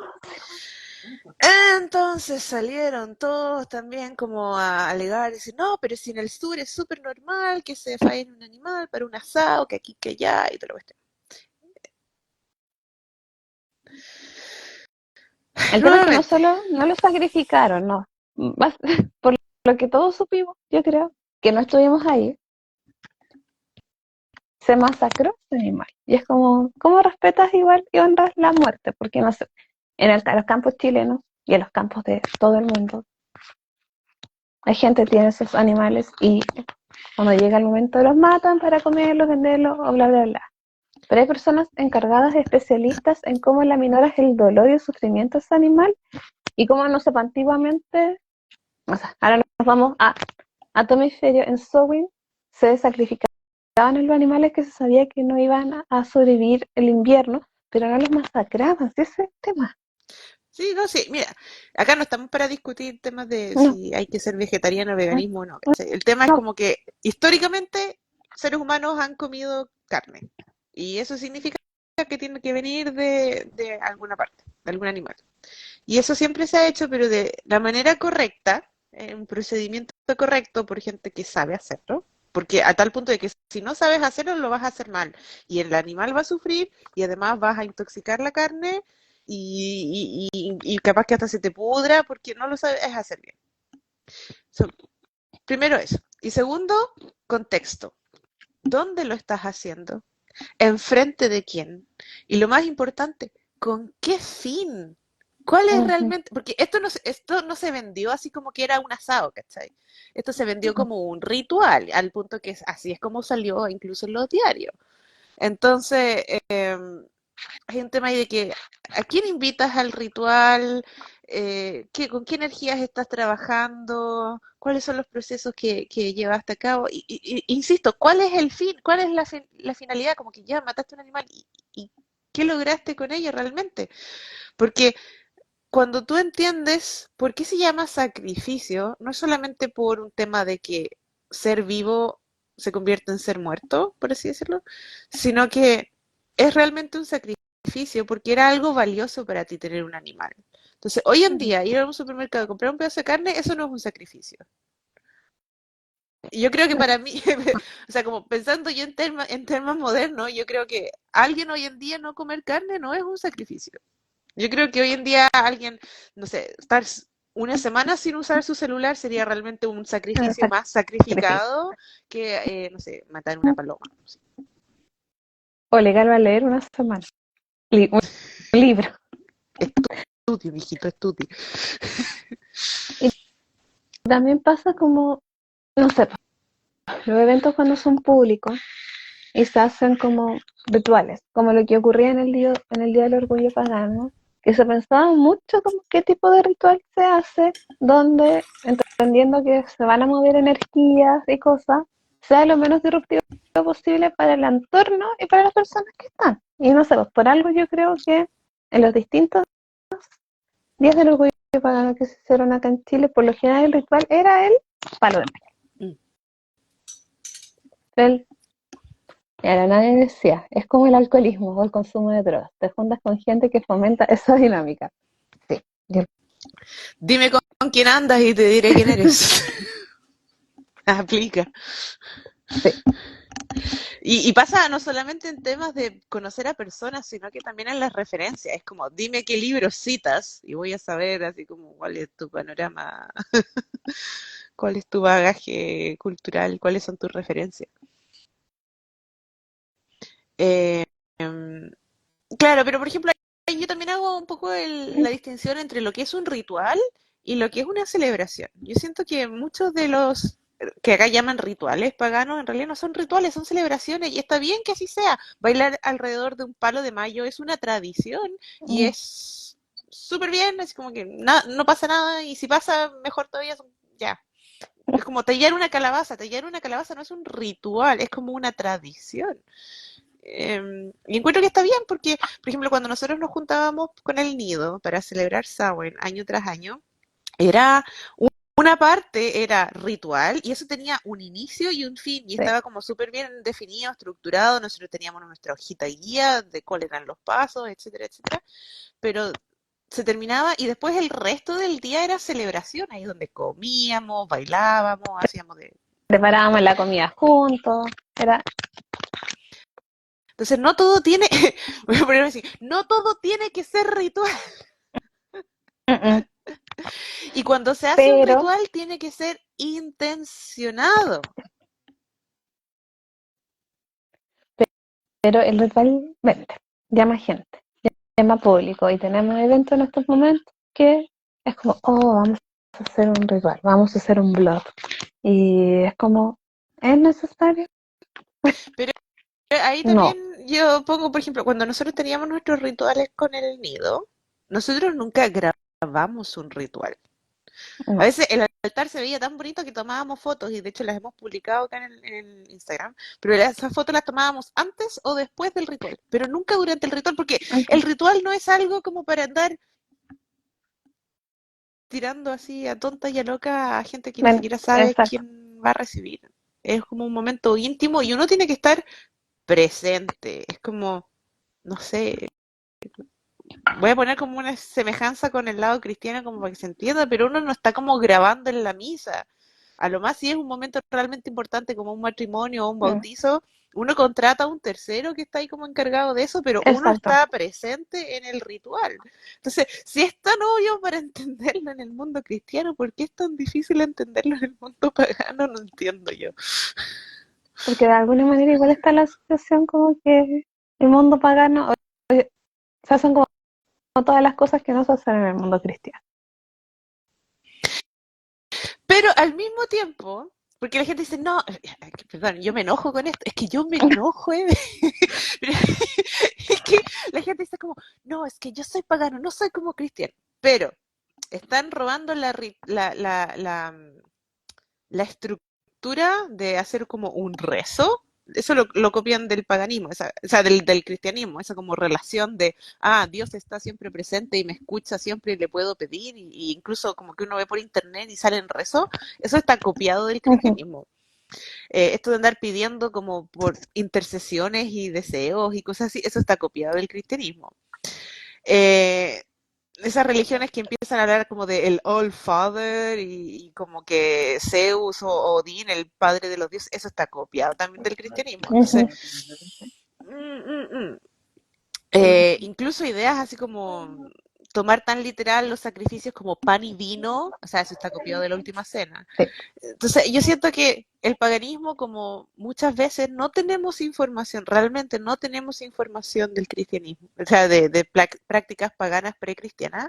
Entonces salieron todos también como a alegar, y decir, no, pero si en el sur es súper normal que se faene un animal para un asado, que aquí, que allá, y todo lo que El tema es que no nuevamente, solo no lo sacrificaron, no. Por lo que todos supimos, yo creo, que no estuvimos ahí, se masacró ese animal. Y es como, ¿cómo respetas igual y honras la muerte? Porque no sé, en los campos chilenos y en los campos de todo el mundo, hay gente que tiene esos animales y cuando llega el momento los matan para comerlos, venderlos o bla, bla, bla. Pero hay personas encargadas, especialistas en cómo laminoras el dolor y el sufrimiento de ese animal y cómo no sepa antiguamente, o sea, ahora nos vamos a tu hemisferio, en Sowin se sacrificaban los animales que se sabía que no iban a sobrevivir el invierno, pero no los masacraban, ¿sí? Ese es el tema. sí, no, sí, mira, acá no estamos para discutir temas de No, si hay que ser vegetariano o no, veganismo o no, ¿cachai? El tema es no. como que históricamente seres humanos han comido carne y eso significa que tiene que venir de alguna parte, de algún animal. Y eso siempre se ha hecho, pero de la manera correcta, un procedimiento correcto por gente que sabe hacerlo, porque a tal punto de que si no sabes hacerlo, lo vas a hacer mal. Y el animal va a sufrir y además vas a intoxicar la carne y capaz que hasta se te pudra porque no lo sabes hacer bien. So, primero eso. Y segundo, contexto. ¿Dónde lo estás haciendo? ¿Enfrente de quién? Y lo más importante, ¿con qué fin? ¿Cuál es Ujú, realmente? Porque esto no se vendió así como que era un asado, ¿cachai? Esto se vendió ujú. como un ritual, al punto que así es como salió incluso en los diarios. Entonces, hay un tema ahí de que a quién invitas al ritual, con qué energías estás trabajando, cuáles son los procesos que llevaste a cabo. Insisto, ¿cuál es el fin? ¿Cuál es la finalidad? Como que ya mataste un animal y ¿qué lograste con ello realmente? Porque cuando tú entiendes por qué se llama sacrificio, no es solamente por un tema de que ser vivo se convierte en ser muerto, por así decirlo, sino que es realmente un sacrificio porque era algo valioso para ti tener un animal. Entonces, hoy en Ujú. día, ir a un supermercado a comprar un pedazo de carne, eso no es un sacrificio. Y yo creo que para mí, o sea, como pensando yo en temas modernos, yo creo que alguien hoy en día no comer carne no es un sacrificio. Yo creo que hoy en día alguien, no sé, estar una semana sin usar su celular sería realmente un El sacrificio más sacrificio. sacrificado que, no sé, matar una paloma. No sé. O legal va a leer una semana. Un libro. Estudio, mijito, estudio. Y también pasa como, no sé, los eventos cuando son públicos y se hacen como rituales, como lo que ocurría en el Día del Orgullo Pagano, que se pensaba mucho como qué tipo de ritual se hace, donde, entendiendo que se van a mover energías y cosas, sea lo menos disruptivo posible para el entorno y para las personas que están. Y no sé, pues, por algo yo creo que en los distintos días del orgullo pagano que se hicieron acá en Chile, por lo general el ritual era el palo de Mm. maíz. Y ahora nadie decía, es como el alcoholismo o el consumo de drogas. Te juntas con gente que fomenta esa dinámica. Sí, yo- Dime con quién andas y te diré quién eres. Aplica. sí, Y pasa no solamente en temas de conocer a personas, sino que también en las referencias. Es como, dime qué libros citas y voy a saber así como cuál es tu panorama, cuál es tu bagaje cultural, cuáles son tus referencias. Eh, em, claro, pero por ejemplo, ahí yo también hago un poco la distinción entre lo que es un ritual y lo que es una celebración. Yo siento que muchos de los que acá llaman rituales paganos en realidad no son rituales, son celebraciones y está bien que así sea. Bailar alrededor de un palo de mayo es una tradición y mm, es súper bien, es como que no pasa nada y si pasa, mejor todavía, ya. Es como tallar una calabaza no es un ritual, es como una tradición. Y encuentro que está bien porque, por ejemplo, cuando nosotros nos juntábamos con el nido para celebrar Samhain año tras año, era una parte era ritual y eso tenía un inicio y un fin y sí, estaba como súper bien definido, estructurado. Nosotros teníamos nuestra hojita guía de cuáles eran los pasos, etcétera, etcétera. Pero se terminaba y después el resto del día era celebración, ahí donde comíamos, bailábamos, hacíamos de preparábamos todo. la comida juntos, era, Entonces no todo tiene, voy a ponerme así, no todo tiene que ser ritual. mm, mm. Y cuando se hace un pero, ritual tiene que ser intencionado. pero el ritual vende, llama gente, llama público y tenemos eventos en estos momentos que es como, oh, vamos a hacer un ritual, vamos a hacer un blog. Y es como, ¿es necesario? Pero ahí también No, yo pongo, por ejemplo, cuando nosotros teníamos nuestros rituales con el nido, nosotros nunca grabamos un ritual. A no. veces el altar se veía tan bonito que tomábamos fotos y de hecho las hemos publicado acá en el Instagram, pero esas fotos las tomábamos antes o después del ritual, pero nunca durante el ritual, porque el Okay. ritual no es algo como para andar tirando así a tonta y a loca a gente que ni Bueno, siquiera sabe exacto. quién va a recibir. Es como un momento íntimo y uno tiene que estar presente. Es como, no sé, voy a poner como una semejanza con el lado cristiano como para que se entienda, pero uno no está como grabando en la misa. A lo más si es un momento realmente importante como un matrimonio o un Mm, bautizo, uno contrata a un tercero que está ahí como encargado de eso, pero uno exacto. está presente en el ritual. Entonces, si es tan obvio para entenderlo en el mundo cristiano, ¿por qué es tan difícil entenderlo en el mundo pagano? No entiendo yo. Porque de alguna manera igual está la asociación como que el mundo pagano, o sea, son como todas las cosas que no se hacen en el mundo cristiano. Pero al mismo tiempo, porque la gente dice, no, perdón, yo me enojo con esto, es que yo me enojo, pero es que la gente dice como, no, es que yo soy pagano, no soy como cristiano, pero están robando la estructura de hacer como un rezo. Eso lo copian del paganismo, o sea, del cristianismo, esa como relación de, Dios está siempre presente y me escucha siempre y le puedo pedir, y incluso como que uno ve por internet y sale en rezo, eso está copiado del Ujú, cristianismo. Esto de andar pidiendo como por intercesiones y deseos y cosas así, eso está copiado del cristianismo. Eh, Esas religiones que empiezan a hablar como de el All Father y como que Zeus o Odín, el padre de los dioses, eso está copiado también del cristianismo. Entonces, ujú, mm, mm, mm. Incluso ideas así como tomar tan literal los sacrificios como pan y vino, o sea, eso está copiado de la última cena. sí. Entonces, yo siento que el paganismo, como muchas veces no tenemos información, realmente no tenemos información del cristianismo, o sea, de prácticas paganas precristianas,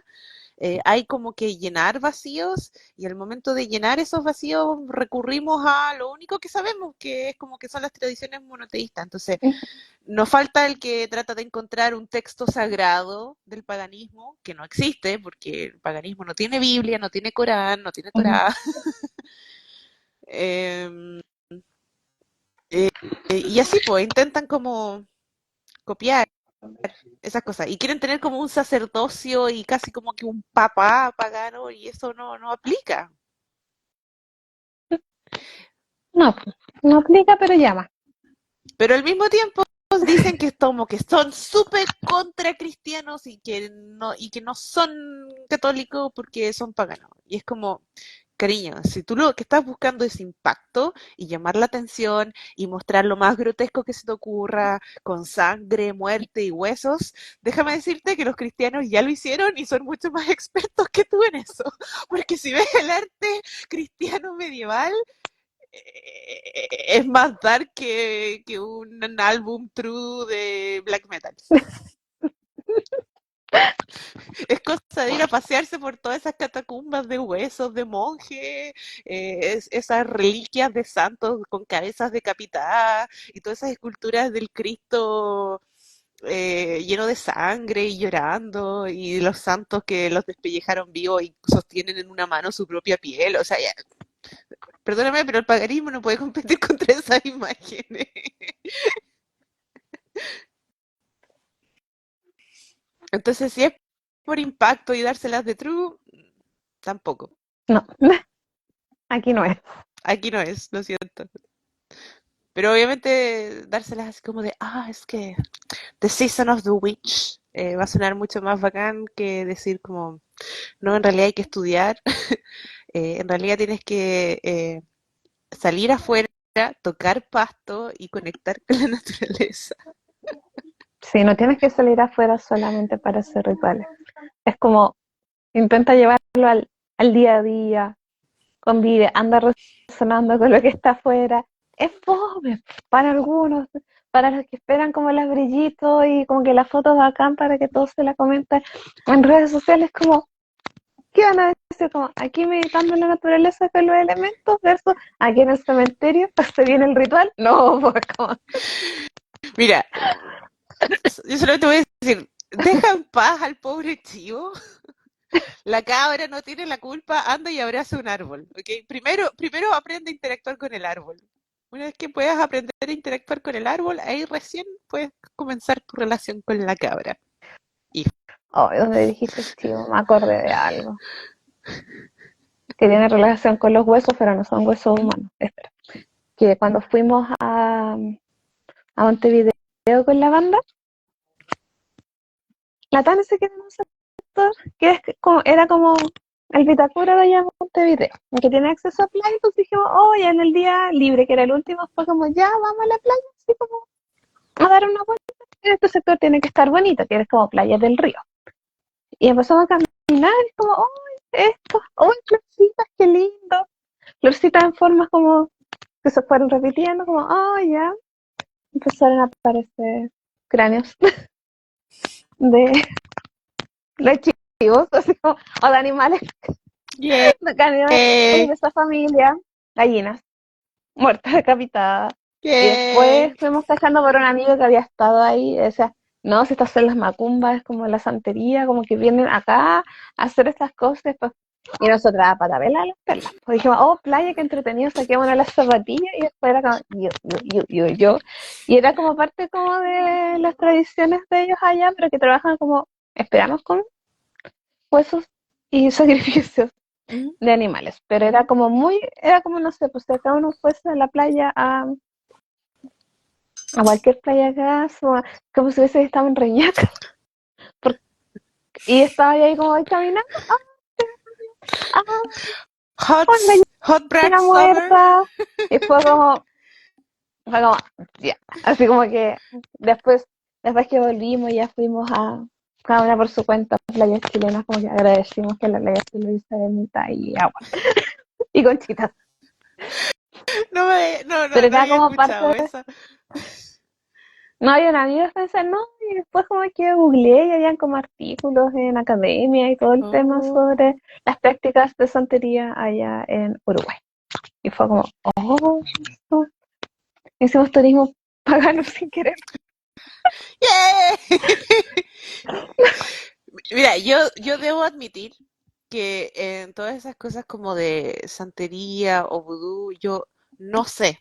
hay como que llenar vacíos y al momento de llenar esos vacíos recurrimos a lo único que sabemos, que es como que son las tradiciones monoteístas. Entonces, nos falta el que trata de encontrar un texto sagrado del paganismo, que no existe, porque el paganismo no tiene Biblia, no tiene Corán, no tiene Ujú, Torá. Eh, y así pues, intentan como copiar esas cosas. Y quieren tener como un sacerdocio y casi como que un papá pagano y eso no aplica. no, pues, no aplica, pero llama. Pero al mismo tiempo dicen que como que son súper contra cristianos y que no son católicos porque son paganos. Y es como, cariño, si tú lo que estás buscando es impacto y llamar la atención y mostrar lo más grotesco que se te ocurra, con sangre, muerte y huesos, déjame decirte que los cristianos ya lo hicieron y son mucho más expertos que tú en eso. Porque si ves el arte cristiano medieval, es más dark que un álbum true de black metal. Es cosa de ir a pasearse por todas esas catacumbas de huesos de monjes, esas reliquias de santos con cabezas decapitadas y todas esas esculturas del Cristo lleno de sangre y llorando y los santos que los despellejaron vivos y sostienen en una mano su propia piel. O sea, ya, perdóname, pero el paganismo no puede competir contra esas imágenes. Entonces, si es por impacto y dárselas de true, tampoco. No, aquí no es. Aquí no es, lo siento. Pero obviamente dárselas así como de, es que The Season of the Witch va a sonar mucho más bacán que decir como, no, en realidad hay que estudiar, en realidad tienes que salir afuera, tocar pasto y conectar con la naturaleza. Sí, no tienes que salir afuera solamente para hacer rituales. Es como, intenta llevarlo al día a día, convive, anda resonando con lo que está afuera. Es fome para algunos, para los que esperan como las brillitos y como que la foto bacán para que todos se la comenten en redes sociales, como, ¿qué van a decir? Como, aquí meditando en la naturaleza con los elementos versus aquí en el cementerio, se viene el ritual. No, pues como, Mira, yo solamente voy a decir, deja en paz al pobre chivo. La cabra no tiene la culpa, anda y abraza un árbol, ¿ok? Primero aprende a interactuar con el árbol. Una vez que puedas aprender a interactuar con el árbol, ahí recién puedes comenzar tu relación con la cabra. Y oh, donde dijiste chivo, me acordé de algo que tiene relación con los huesos, pero no son huesos humanos. Espera, que cuando fuimos a Montevideo con la banda, la Tana se quedó en un sector que era como el Vitacura de allá en Montevideo, que tiene acceso a playa. Entonces dijimos, ya en el día libre, que era el último, fue como, ya vamos a la playa, así como a dar una vuelta. Este sector tiene que estar bonito, que es como playa del río. Y empezamos a caminar, y como, esto, florcitas, qué lindo. Florcitas en formas como que se fueron repitiendo, como, ya. Empezaron a aparecer cráneos de de chivos, así como, o de animales, Yay. de animales de esa familia, gallinas, muertas, decapitadas. Y después Yay. fuimos cachando por un amigo que había estado ahí, y decía, no, si estas son las macumbas, es como la santería, como que vienen acá a hacer estas cosas, pues. Y nosotras, para verla, las perlas. Pues dijimos, oh, playa, qué entretenido, saquemos una de las zapatillas, y después era como, yo. Y era como parte como de las tradiciones de ellos allá, pero que trabajan como, esperamos, con huesos y sacrificios Mm. de animales. Pero era como, no sé, pues si acá uno fuese a la playa a cualquier playa acá, como si hubiese estado en Reñaca, y estaba ahí como ahí caminando, ah, Hot, una hot Black gallina Summer. muerta, y fue como, ya, así como que después que volvimos ya fuimos a cada una por su cuenta a playas chilenas, como que agradecimos que la playa se lo hizo serenita y agua, y conchitas, pero No era había como parte. escuchado esa. No, había amigos que decían, no, y después como que googleé y habían como artículos en academia y todo el tema Oh. sobre las prácticas de santería allá en Uruguay. Y fue como, oh, oh, hicimos turismo pagano sin querer. ¡Yay! Mira, yo debo admitir que en todas esas cosas como de santería o vudú, yo no sé,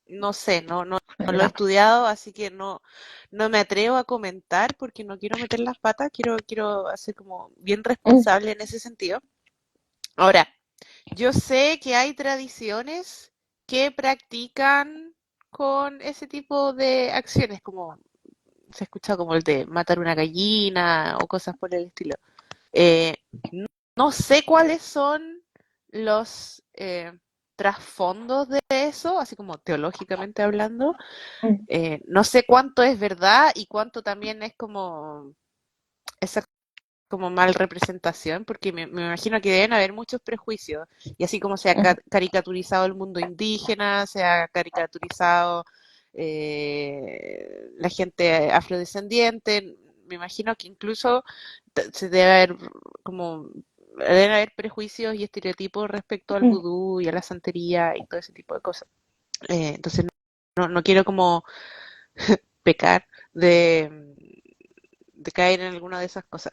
no lo he estudiado, así que no me atrevo a comentar porque no quiero meter las patas, quiero hacer como bien Mm, responsable en ese sentido. Ahora, yo sé que hay tradiciones que practican con ese tipo de acciones, como se escucha como el de matar una gallina o cosas por el estilo. Eh, no sé cuáles son los trasfondos de eso, así como teológicamente hablando. mm, No sé cuánto es verdad y cuánto también es como esa como mal representación, porque me imagino que deben haber muchos prejuicios, y así como se ha mm, caricaturizado el mundo indígena, se ha caricaturizado la gente afrodescendiente, me imagino que incluso se debe haber como deben haber prejuicios y estereotipos respecto al mm, vudú y a la santería y todo ese tipo de cosas. Entonces no quiero como pecar de caer en alguna de esas cosas.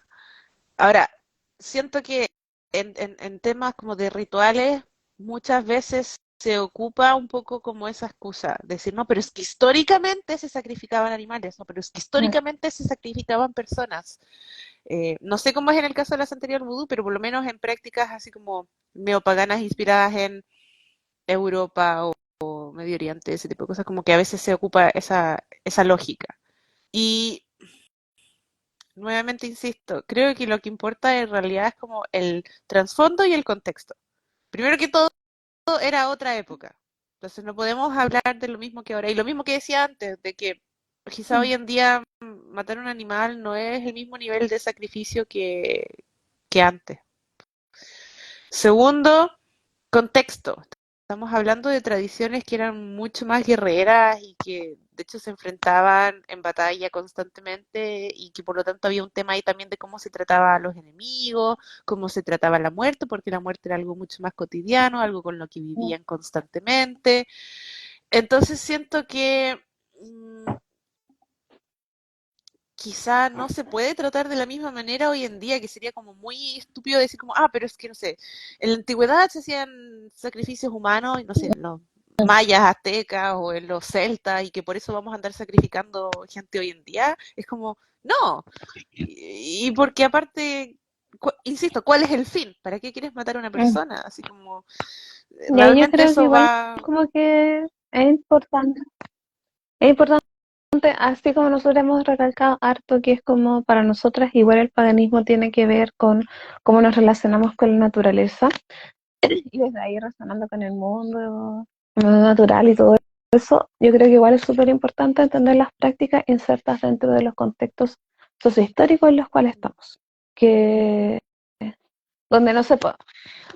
Ahora, siento que en temas como de rituales, muchas veces se ocupa un poco como esa excusa, decir, no, pero es que históricamente se sacrificaban animales, no, pero es que mm, históricamente se sacrificaban personas. No sé cómo es en el caso de la santería del vudú, pero por lo menos en prácticas así como neopaganas inspiradas en Europa o Medio Oriente, ese tipo de cosas, como que a veces se ocupa esa lógica. Y nuevamente insisto, creo que lo que importa en realidad es como el trasfondo y el contexto. Primero que todo, era otra época. Entonces no podemos hablar de lo mismo que ahora. Y lo mismo que decía antes, de que quizá mm, hoy en día matar un animal no es el mismo nivel de sacrificio que antes. Segundo, contexto. Estamos hablando de tradiciones que eran mucho más guerreras y que de hecho se enfrentaban en batalla constantemente y que por lo tanto había un tema ahí también de cómo se trataba a los enemigos, cómo se trataba la muerte, porque la muerte era algo mucho más cotidiano, algo con lo que mm, vivían constantemente. Entonces siento que quizá no se puede tratar de la misma manera hoy en día, que sería como muy estúpido decir como, pero es que no sé, en la antigüedad se hacían sacrificios humanos, y no sé, en los mayas, aztecas o en los celtas, y que por eso vamos a andar sacrificando gente hoy en día, es como, no, y porque aparte, insisto, ¿cuál es el fin? ¿Para qué quieres matar a una mm. persona? Así como, Y ahí yo realmente creo que eso igual va... como que es importante, así como nosotros hemos recalcado harto que es como para nosotras igual el paganismo tiene que ver con cómo nos relacionamos con la naturaleza y desde ahí resonando con el mundo natural y todo eso, yo creo que igual es súper importante entender las prácticas insertas dentro de los contextos sociohistóricos en los cuales estamos, que donde no se puede,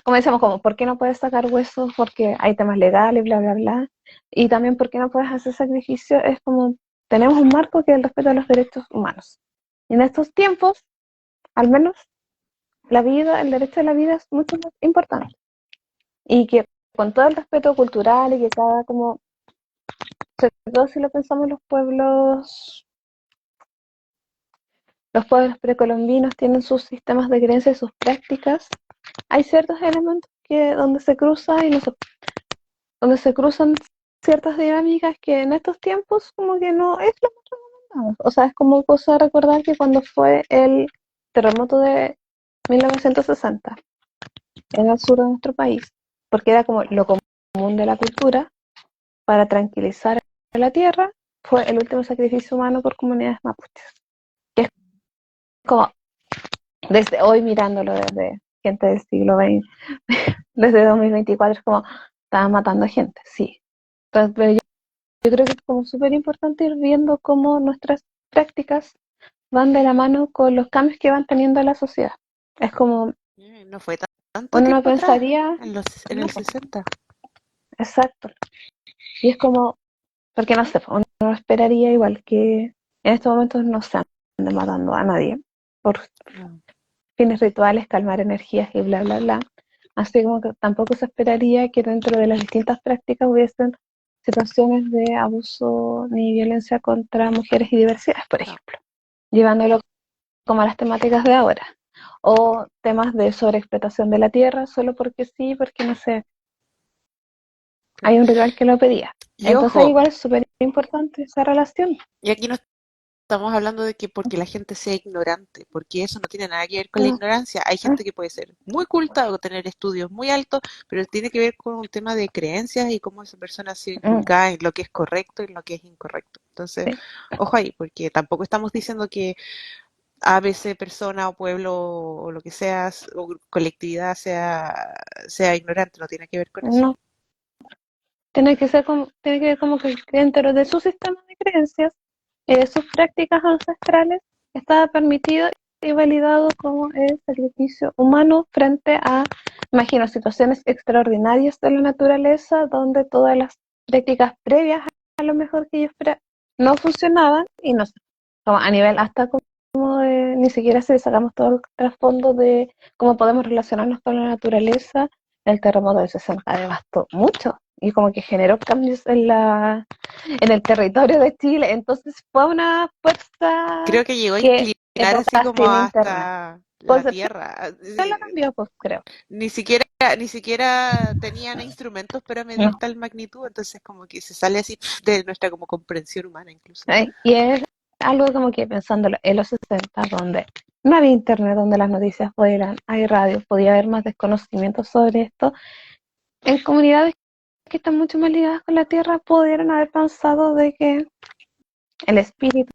como decíamos, como, ¿por qué no puedes sacar huesos? Porque hay temas legales, bla, bla, bla. Y también, ¿por qué no puedes hacer sacrificio? Es como, tenemos un marco que es el respeto a los derechos humanos. Y en estos tiempos, al menos la vida, el derecho a la vida es mucho más importante. Y que con todo el respeto cultural y que cada como, sobre todo si lo pensamos los pueblos precolombinos tienen sus sistemas de creencias y sus prácticas, hay ciertos elementos que donde se cruza y no se, donde se cruzan ciertas dinámicas que en estos tiempos como que no es lo más recomendado. O sea, es como cosa de recordar que cuando fue el terremoto de 1960 en el sur de nuestro país, porque era como lo común de la cultura, para tranquilizar a la tierra, fue el último sacrificio humano por comunidades mapuches. Que es como, desde hoy mirándolo desde gente del siglo XX, desde 2024, es como, estaban matando gente, sí. Entonces, pero yo creo que es como súper importante ir viendo cómo nuestras prácticas van de la mano con los cambios que van teniendo la sociedad. Es como, No fue tanto uno no tiempo atrás, pensaría, en no, el pues, 60. exacto. Y es como, porque no sé, uno no esperaría igual que en estos momentos no se ande matando a nadie por No. fines rituales, calmar energías y bla, bla, bla. Así como que tampoco se esperaría que dentro de las distintas prácticas hubiesen situaciones de abuso ni violencia contra mujeres y diversidades, por No. ejemplo, llevándolo como a las temáticas de ahora. O temas de sobreexplotación de la tierra, solo porque sí, porque no sé, hay un ritual que lo pedía. Y Entonces ojo, igual es súper importante esa relación. y aquí no estamos hablando de que porque la gente sea ignorante, porque eso no tiene nada que ver con la No, ignorancia. Hay gente que puede ser muy culta o tener estudios muy altos, pero tiene que ver con un tema de creencias y cómo esa persona ha sido inculcada en lo que es correcto y en lo que es incorrecto. Entonces, sí, ojo ahí, porque tampoco estamos diciendo que ABC persona o pueblo o lo que sea, o colectividad sea ignorante, no tiene que ver con eso. no. Tiene que ver como que dentro de su sistema de creencias y de sus prácticas ancestrales estaba permitido y validado como el sacrificio humano frente a, imagino, situaciones extraordinarias de la naturaleza donde todas las prácticas previas a lo mejor que ellos no funcionaban y no sé, como a nivel hasta como de, ni siquiera si sacamos todo el trasfondo de cómo podemos relacionarnos con la naturaleza, el terremoto del 60 devastó mucho y como que generó cambios en el territorio de Chile. Entonces fue una fuerza Creo que llegó a que inclinar así épocas como sin internet. hasta la Concepción tierra. la cambió, pues creo. Ni siquiera, ni siquiera tenían instrumentos para medir No. tal magnitud, entonces como que se sale así de nuestra como comprensión humana incluso. Y es algo como que pensándolo en los 60 donde no había internet, donde las noticias vuelan, hay radio, podía haber más desconocimiento sobre esto. En comunidades que están mucho más ligadas con la tierra, pudieron haber pensado de que el espíritu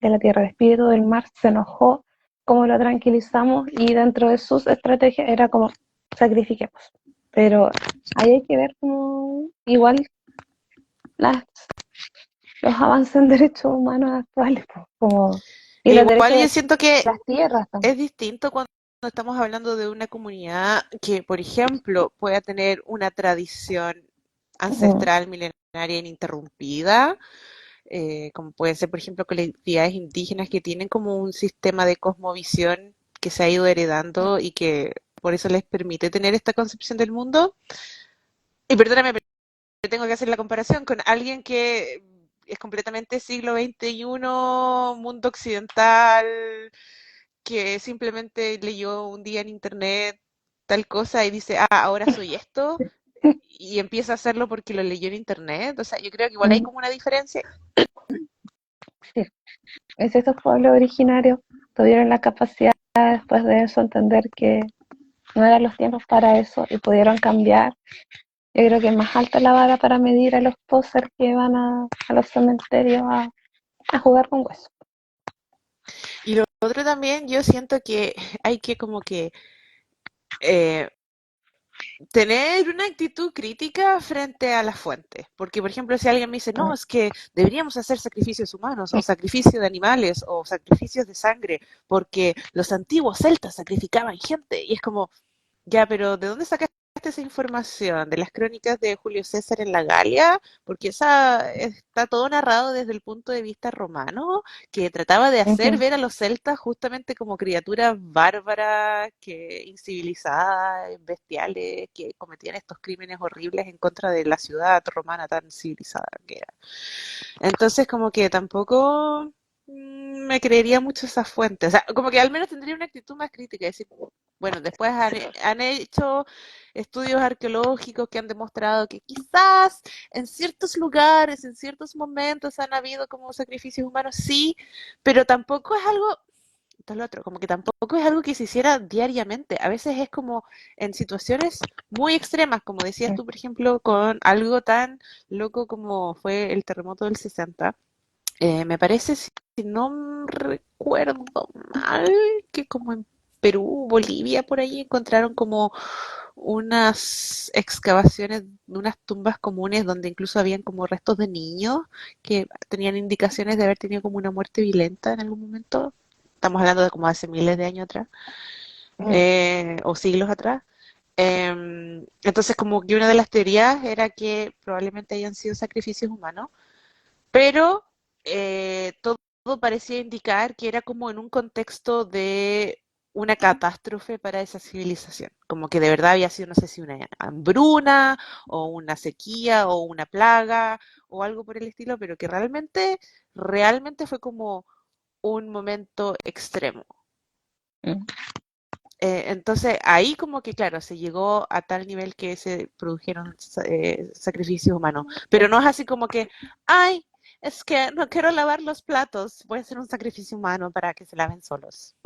de la tierra, el espíritu del mar se enojó, como lo tranquilizamos y dentro de sus estrategias era como sacrifiquemos. Pero ahí hay que ver como igual las, los avances en derechos humanos actuales, pues, como, y E los igual derechos yo de siento que las tierras también. es distinto cuando estamos hablando de una comunidad que, por ejemplo, pueda tener una tradición Mm, ancestral, milenaria, ininterrumpida, como pueden ser, por ejemplo, colectividades indígenas que tienen como un sistema de cosmovisión que se ha ido heredando y que por eso les permite tener esta concepción del mundo. Y perdóname, pero tengo que hacer la comparación con alguien que es completamente siglo XXI, mundo occidental, que simplemente leyó un día en internet tal cosa y dice, ah, ahora soy esto, y empieza a hacerlo porque lo leyó en internet. O sea, yo creo que igual hay mm, como una diferencia. sí. Es estos pueblos originarios tuvieron la capacidad después de eso entender que no eran los tiempos para eso y pudieron cambiar. Yo creo que es más alta la vara para medir a los posers que van a los cementerios a jugar con hueso. Y lo otro también, yo siento que hay que como que eh, tener una actitud crítica frente a las fuentes. Porque, por ejemplo, si alguien me dice, no, Mm, es que deberíamos hacer sacrificios humanos, o sacrificios de animales, o sacrificios de sangre, porque los antiguos celtas sacrificaban gente. Y es como, ya, pero ¿de dónde sacas esa información de las crónicas de Julio César en la Galia, porque esa está todo narrado desde el punto de vista romano, que trataba de hacer Ujú. ver a los celtas justamente como criaturas bárbaras, que incivilizadas, bestiales, que cometían estos crímenes horribles en contra de la ciudad romana tan civilizada que era. Entonces, como que tampoco me creería mucho esa fuente. O sea, como que al menos tendría una actitud más crítica. Decir, bueno, después han hecho estudios arqueológicos que han demostrado que quizás en ciertos lugares, en ciertos momentos han habido como sacrificios humanos, sí, pero tampoco es algo, esto es lo otro, como que tampoco es algo que se hiciera diariamente. A veces es como en situaciones muy extremas, como decías tú, por ejemplo, con algo tan loco como fue el terremoto del 60. Me parece, si no recuerdo mal, que como en Perú, Bolivia, por ahí encontraron como unas excavaciones de unas tumbas comunes donde incluso habían como restos de niños que tenían indicaciones de haber tenido como una muerte violenta en algún momento. Estamos hablando de como hace miles de años atrás, Mm. o siglos atrás. Entonces, como que una de las teorías era que probablemente hayan sido sacrificios humanos, pero todo parecía indicar que era como en un contexto de una catástrofe para esa civilización, como que de verdad había sido, no sé si una hambruna o una sequía o una plaga o algo por el estilo, pero que realmente fue como un momento extremo. Mm. Entonces ahí como que claro, se llegó a tal nivel que se produjeron sacrificios humanos, pero no es así como que, ay, es que no quiero lavar los platos, voy a hacer un sacrificio humano para que se laven solos.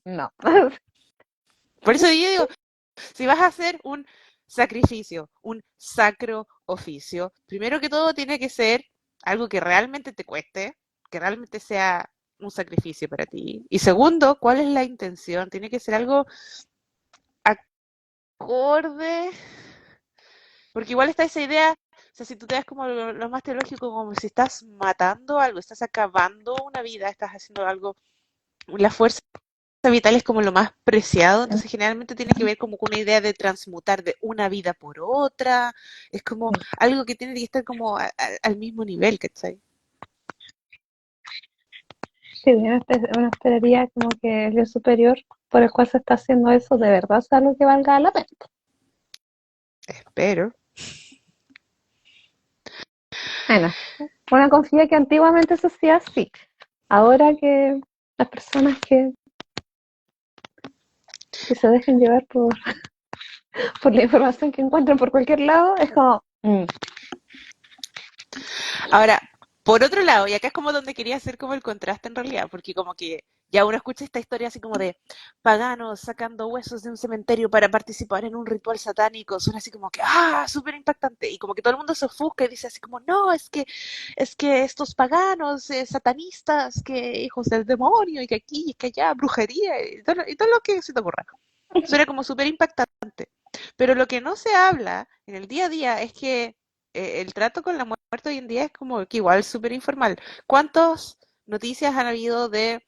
No. Por eso yo digo, si vas a hacer un sacrificio, un sacro oficio, primero que todo tiene que ser algo que realmente te cueste, que realmente sea un sacrificio para ti. Y segundo, ¿cuál es la intención? Tiene que ser algo acorde. Porque igual está esa idea, o sea, si tú te das como lo más teológico, como si estás matando algo, estás acabando una vida, estás haciendo algo, la fuerza vital es como lo más preciado, entonces generalmente tiene que ver como con una idea de transmutar de una vida por otra, es como algo que tiene que estar como al mismo nivel, ¿cachai? Sí, uno esperaría como que el Dios superior por el cual se está haciendo eso de verdad sea algo que valga la pena. Espero. Bueno, uno confía que antiguamente se hacía así. Ahora que las personas que se dejen llevar por la información que encuentran por cualquier lado, es como, Ahora, por otro lado, y acá es como donde quería hacer como el contraste en realidad, porque como que ya uno escucha esta historia así como de paganos sacando huesos de un cementerio para participar en un ritual satánico, suena así como que, súper impactante, y como que todo el mundo se ofusca y dice así como, no, es que estos paganos, satanistas, que hijos del demonio, y que aquí, y que allá, brujería, y todo lo que se te ocurra. Suena como súper impactante. Pero lo que no se habla en el día a día es que el trato con la muerte hoy en día es como que igual súper informal. ¿Cuántas noticias han habido de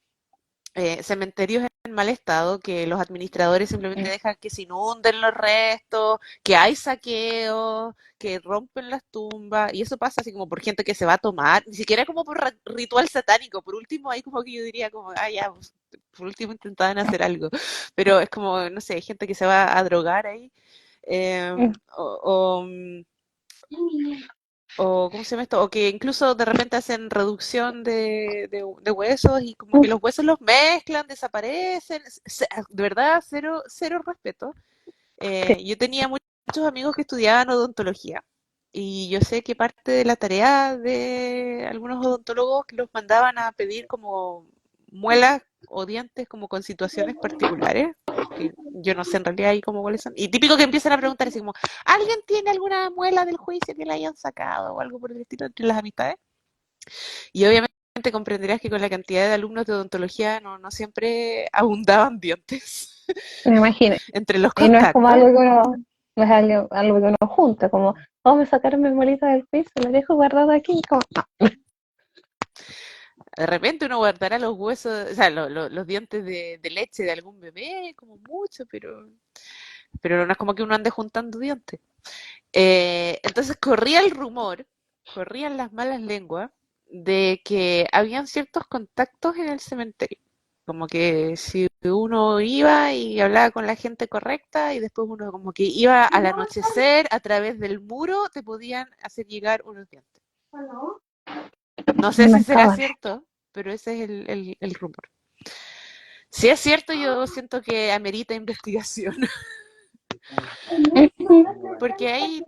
cementerios en mal estado que los administradores simplemente dejan que se inunden los restos, que hay saqueos, que rompen las tumbas? Y eso pasa así como por gente que se va a tomar, ni siquiera como por ritual satánico. Por último, ahí como que yo diría como, ya, pues, por último intentaban hacer algo. Pero es como, no sé, hay gente que se va a drogar ahí. eh, o, o, o, ¿cómo se llama esto? O que incluso de repente hacen reducción de huesos y como que los huesos los mezclan, desaparecen. De verdad, cero, cero respeto. sí, Yo tenía muchos amigos que estudiaban odontología y yo sé que parte de la tarea de algunos odontólogos que los mandaban a pedir como muelas o dientes como con situaciones particulares, que yo no sé en realidad ahí como cuáles son. Y típico que empiezan a preguntar así como, ¿alguien tiene alguna muela del juicio que le hayan sacado o algo por el estilo entre las amistades? Y obviamente comprenderás que con la cantidad de alumnos de odontología no siempre abundaban dientes me imagino. entre los Y no es como contactos. algo que uno, no es algo que uno junta, como, me sacaron mi bolita del piso, la dejo guardada aquí, como, no. De repente uno guardará los huesos, o sea, los dientes de leche de algún bebé, como mucho, pero no es como que uno ande juntando dientes. Entonces corría el rumor, corrían las malas lenguas de que habían ciertos contactos en el cementerio. Como que si uno iba y hablaba con la gente correcta y después uno como que iba al anochecer a través del muro, te podían hacer llegar unos dientes. No sé No me si será acaban. cierto, pero ese es el rumor. Si es cierto, yo siento que amerita investigación, porque hay,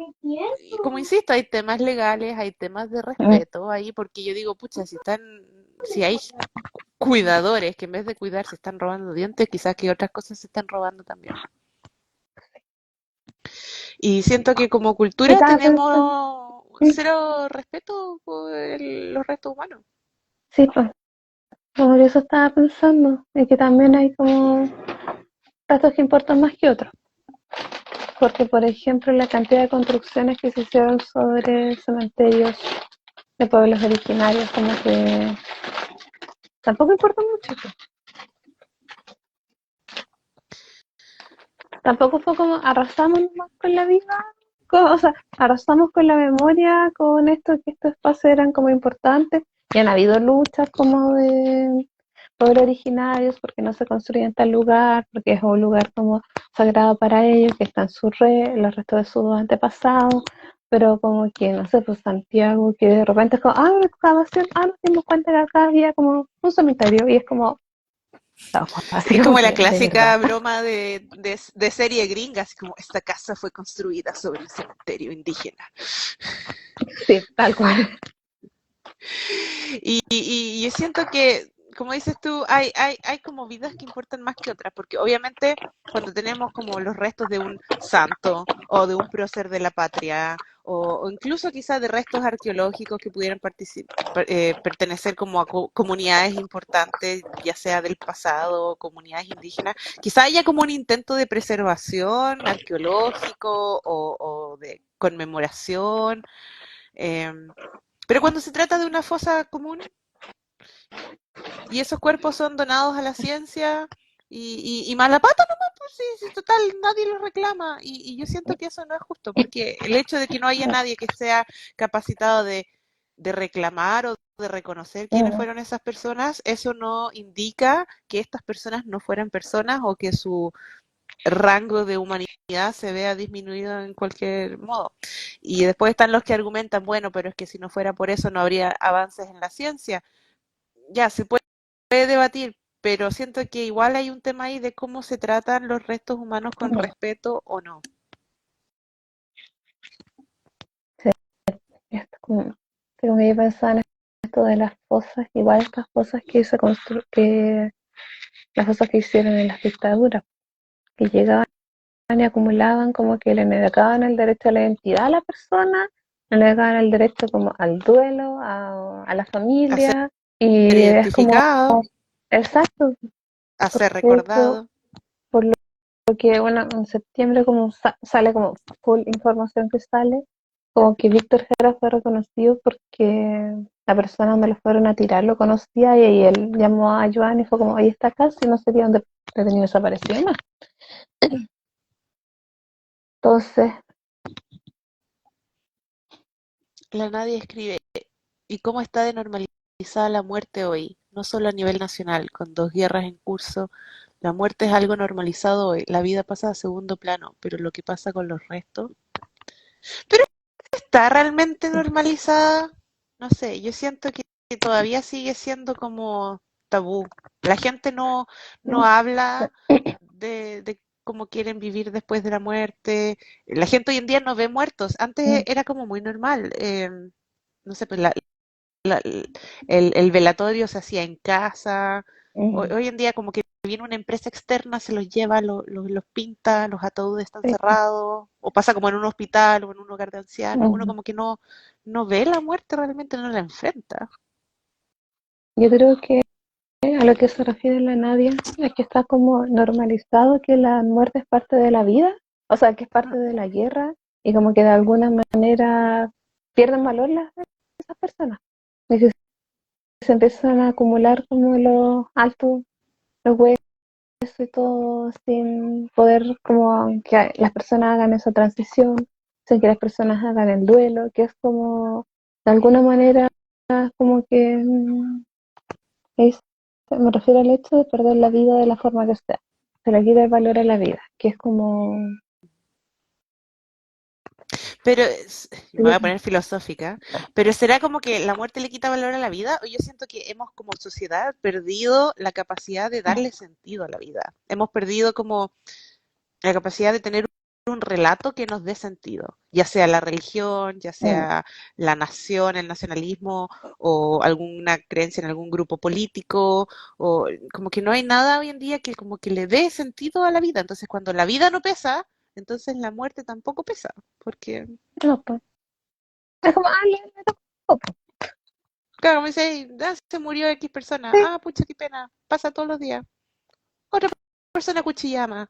como insisto, hay temas legales, hay temas de respeto ahí, porque yo digo, pucha, si hay cuidadores que en vez de cuidar se están robando dientes, quizás que otras cosas se están robando también. Y siento que como Yo cultura estaba pensando, tenemos cero respeto por los restos humanos. sí, pues, como yo eso estaba pensando, y que también hay como datos que importan más que otros. Porque, por ejemplo, la cantidad de construcciones que se hicieron sobre cementerios de pueblos originarios, como que tampoco importa mucho. Pues. Tampoco fue como arrasamos nomás con la vida, o sea, arrasamos con la memoria, con esto, que estos espacios eran como importantes. Y han habido luchas como de pueblos originarios, porque no se construye en tal lugar, porque es un lugar como sagrado para ellos, que están los restos de sus antepasados, pero como que, no sé, pues Santiago, que de repente es como, una excavación, nos dimos cuenta que acá había como un cementerio, y es como, no, pues, así Es como como la que, de verdad. clásica broma de serie gringa, así como esta casa fue construida sobre un cementerio indígena. Sí, tal cual. Y yo siento que, como dices tú, hay como vidas que importan más que otras, porque obviamente cuando tenemos como los restos de un santo o de un prócer de la patria, o incluso quizás de restos arqueológicos que pudieran pertenecer como a comunidades importantes, ya sea del pasado o comunidades indígenas, quizá haya como un intento de preservación arqueológico o de conmemoración. em, pero cuando se trata de una fosa común, y esos cuerpos son donados a la ciencia y más la pata nomás, pues sí, sí, total, nadie los reclama. Y yo siento que eso no es justo, porque el hecho de que no haya nadie que sea capacitado de reclamar o de reconocer quiénes fueron esas personas, eso no indica que estas personas no fueran personas o que su rango de humanidad se vea disminuido en cualquier modo. Y después están los que argumentan, bueno, pero es que si no fuera por eso no habría avances en la ciencia. Ya, se puede debatir, pero siento que igual hay un tema ahí de cómo se tratan los restos humanos con respeto o no. Sí, esto como que yo pensaba en esto de las fosas, igual estas fosas que las fosas que hicieron en las dictaduras, que llegaban y acumulaban como que le negaban el derecho a la identidad a la persona, le negaban el derecho como al duelo, a la A ser familia, y es como, identificado, exacto, a porque ser de hecho, recordado. por lo que, bueno, en septiembre como sale como full información que sale, como que Víctor Jara fue reconocido porque la persona donde lo fueron a tirar lo conocía y él llamó a Joan y fue como, ahí está acá, si no sería un detenido desaparecido más. Entonces, La nadie escribe. ¿Y cómo está de normalizada la muerte hoy? No solo a nivel nacional, con dos guerras en curso. La muerte es algo normalizado hoy. La vida pasa a segundo plano, pero lo que pasa con los restos. Pero está realmente normalizada. No sé, yo siento que todavía sigue siendo como tabú. La gente no habla de cómo quieren vivir después de la muerte. La gente hoy en día no ve muertos. Antes era como muy normal. No sé, pues la- el velatorio se hacía en casa. Hoy en día como que viene una empresa externa, se los lleva, los pinta, los ataúdes están cerrados, o pasa como en un hospital o en un hogar de ancianos. Uno como que no ve la muerte realmente, no la enfrenta. yo creo que a lo que se refiere la Nadia es que está como normalizado que la muerte es parte de la vida, o sea, que es parte de la guerra y como que de alguna manera pierden valor esas personas. se empiezan a acumular como los altos, los huesos y todo sin poder como que las personas hagan esa transición, sin que las personas hagan el duelo, que es como de alguna manera como que es, me refiero al hecho de perder la vida de la forma que sea. Se le quita el valor a la vida, que es como... Pero me voy a poner filosófica, pero ¿será como que la muerte le quita valor a la vida? O yo siento que hemos como sociedad perdido la capacidad de darle sentido a la vida. Hemos perdido como la capacidad de tener un relato que nos dé sentido, ya sea la religión, ya sea la nación, el nacionalismo o alguna creencia en algún grupo político, o como que no hay nada hoy en día que como que le dé sentido a la vida. Entonces, cuando la vida no pesa, entonces la muerte tampoco pesa, porque No, pues, es como, le tocó, pues. claro, me dice, ah, se murió X persona, Sí, ah, pucha, qué pena, pasa todos los días. Otra persona cuchillama.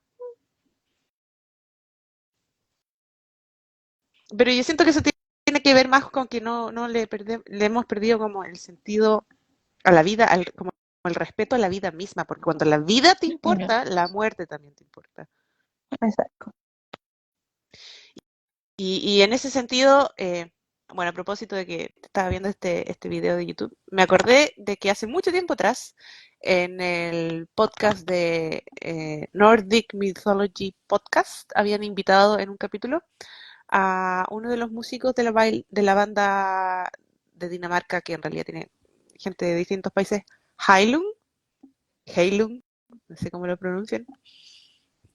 Pero yo siento que eso tiene que ver más con que no le hemos perdido como el sentido a la vida, como el respeto a la vida misma, porque cuando la vida te no, importa, la muerte también te importa. exacto. Y en ese sentido, bueno, a propósito de que estaba viendo este video de YouTube, me acordé de que hace mucho tiempo atrás, en el podcast de Nordic Mythology Podcast, habían invitado en un capítulo a uno de los músicos de la banda de Dinamarca, que en realidad tiene gente de distintos países, Heilung, Heilung, no sé cómo lo pronuncian.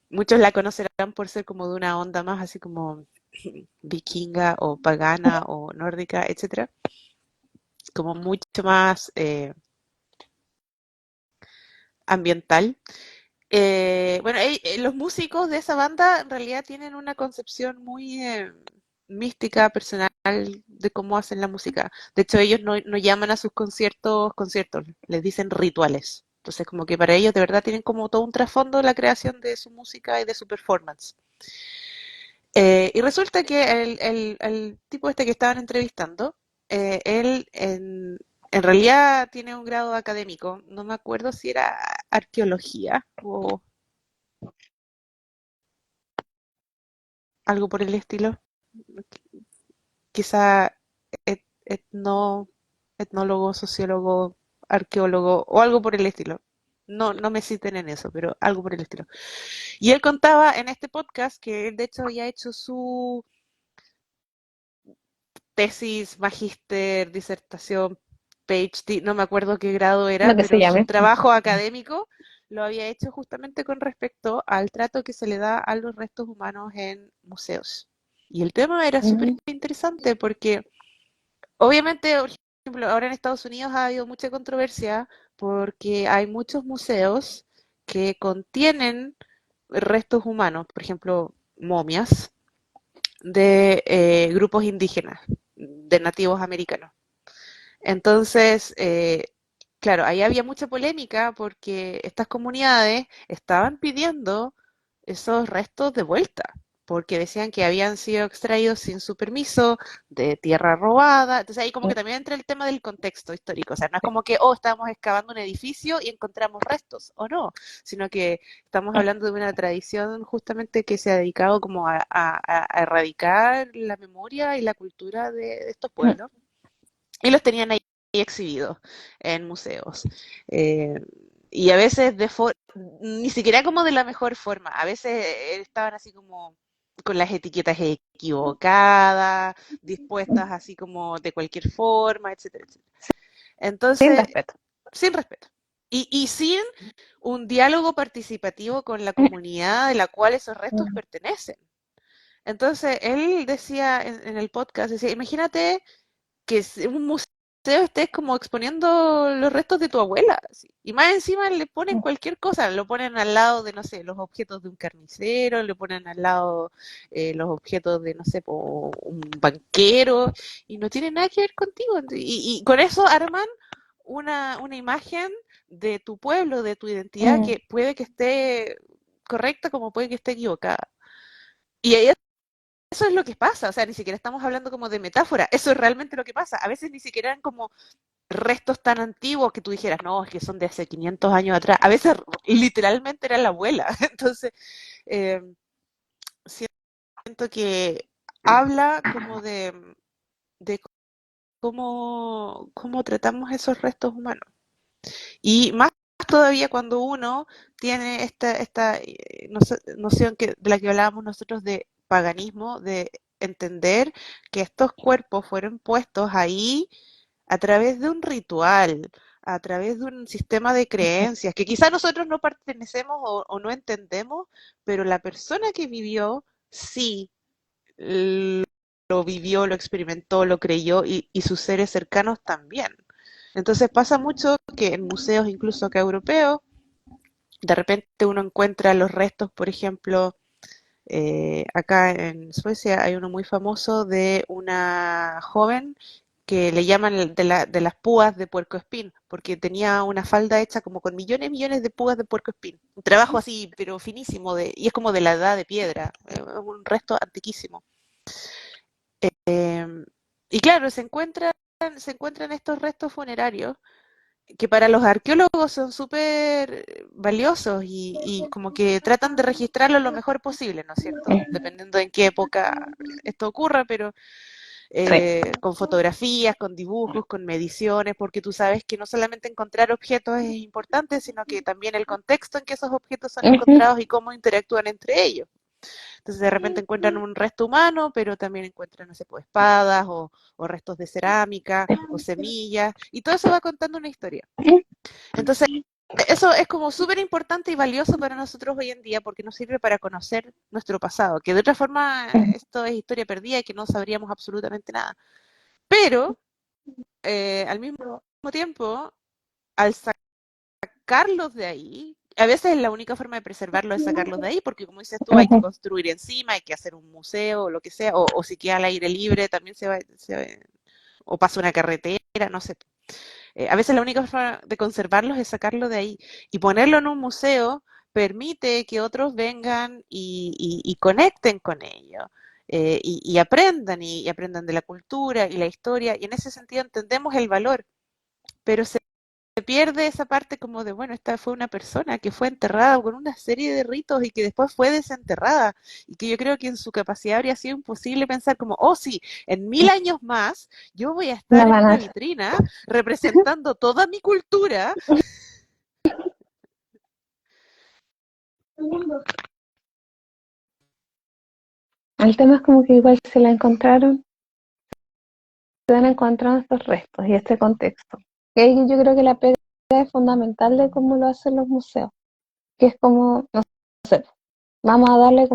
Muchos la conocerán por ser como de una onda más así como vikinga o pagana o nórdica, etcétera, como mucho más ambiental. Bueno, los músicos de esa banda en realidad tienen una concepción muy mística, personal de cómo hacen la música. De hecho, ellos no llaman a sus conciertos conciertos, les dicen rituales. Entonces, como que para ellos de verdad tienen como todo un trasfondo la creación de su música y de su performance. Y resulta que el tipo este que estaban entrevistando, él en realidad tiene un grado académico, no me acuerdo si era arqueología o algo por el estilo, quizá etno, etnólogo, sociólogo, arqueólogo o algo por el estilo. No me citen en eso, pero algo por el estilo. Y él contaba en este podcast que él de hecho había hecho su tesis, magíster, disertación, PhD, no me acuerdo qué grado era, Lo que se pero su llame. trabajo académico lo había hecho justamente con respecto al trato que se le da a los restos humanos en museos. Y el tema era súper Mm, interesante porque obviamente, por ejemplo, ahora en Estados Unidos ha habido mucha controversia porque hay muchos museos que contienen restos humanos, por ejemplo, momias de grupos indígenas, de nativos americanos. Entonces, claro, ahí había mucha polémica porque estas comunidades estaban pidiendo esos restos de vuelta, porque decían que habían sido extraídos sin su permiso, de tierra robada. Entonces ahí como que también entra el tema del contexto histórico. O sea, no es como que, oh, estábamos excavando un edificio y encontramos restos, o no, sino que estamos hablando de una tradición justamente que se ha dedicado como a erradicar la memoria y la cultura de estos mm, pueblos y los tenían ahí exhibidos en museos. Eh, y a veces ni siquiera como de la mejor forma, a veces estaban así como con las etiquetas equivocadas, dispuestas así como de cualquier forma, etcétera, etcétera. sin Entonces, respeto. sin respeto. Y sin un diálogo participativo con la comunidad de la cual esos restos Mm, pertenecen. Entonces, él decía en el podcast, decía, imagínate que un museo estés como exponiendo los restos de tu abuela. Así. Y más encima le ponen mm, cualquier cosa, lo ponen al lado de, no sé, los objetos de un carnicero, le ponen al lado los objetos de, no sé, un banquero, y no tiene nada que ver contigo. Y con eso arman una imagen de tu pueblo, de tu identidad, mm, que puede que esté correcta como puede que esté equivocada. Y ahí eso es lo que pasa, o sea, ni siquiera estamos hablando como de metáfora, eso es realmente lo que pasa. A veces ni siquiera eran como restos tan antiguos que tú dijeras, no, es que son de hace 500 años atrás. A veces literalmente era la abuela. Entonces, eh, siento que habla como de cómo tratamos esos restos humanos. Y más todavía cuando uno tiene esta noción de la que hablábamos nosotros de paganismo, de entender que estos cuerpos fueron puestos ahí a través de un ritual, a través de un sistema de creencias, que quizá nosotros no pertenecemos o no entendemos, pero la persona que vivió sí lo vivió, lo experimentó, lo creyó y sus seres cercanos también. Entonces pasa mucho que en museos, incluso acá europeos, de repente uno encuentra los restos, por ejemplo, acá en Suecia hay uno muy famoso de una joven que le llaman de las púas de puercoespín, porque tenía una falda hecha como con millones y millones de púas de puercoespín. Un trabajo así, pero finísimo, y es como de la edad de piedra, es un resto antiquísimo. Y claro, se encuentran estos restos funerarios que para los arqueólogos son súper valiosos y como que tratan de registrarlo lo mejor posible, ¿no es cierto? Dependiendo de en qué época esto ocurra, pero Sí. con fotografías, con dibujos, con mediciones, porque tú sabes que no solamente encontrar objetos es importante, sino que también el contexto en que esos objetos son Ujú. encontrados y cómo interactúan entre ellos. Entonces de repente encuentran un resto humano, pero también encuentran, no sé, pues, espadas o restos de cerámica o semillas, y todo eso va contando una historia. Entonces, eso es como súper importante y valioso para nosotros hoy en día porque nos sirve para conocer nuestro pasado, que de otra forma esto es historia perdida y que no sabríamos absolutamente nada. Pero al mismo tiempo, al sacarlos de ahí, a veces la única forma de preservarlos es sacarlos de ahí, porque como dices tú, hay que Ujú. construir encima, hay que hacer un museo o lo que sea, o si queda al aire libre también o pasa una carretera, no sé. A veces la única forma de conservarlos es sacarlo de ahí y ponerlo en un museo permite que otros vengan y conecten con ello. Y aprendan y aprendan de la cultura y la historia y en ese sentido entendemos el valor, pero se pierde esa parte como de, bueno, esta fue una persona que fue enterrada con una serie de ritos y que después fue desenterrada y que yo creo que en su capacidad habría sido imposible pensar como, oh sí, en 1000 años más yo voy a La estar en van una a vitrina representando toda mi cultura. El tema es como que igual se la encontraron, se han encontrado estos restos y este contexto. Y ahí yo creo que la pega es fundamental de cómo lo hacen los museos, que es como, no sé, vamos a darle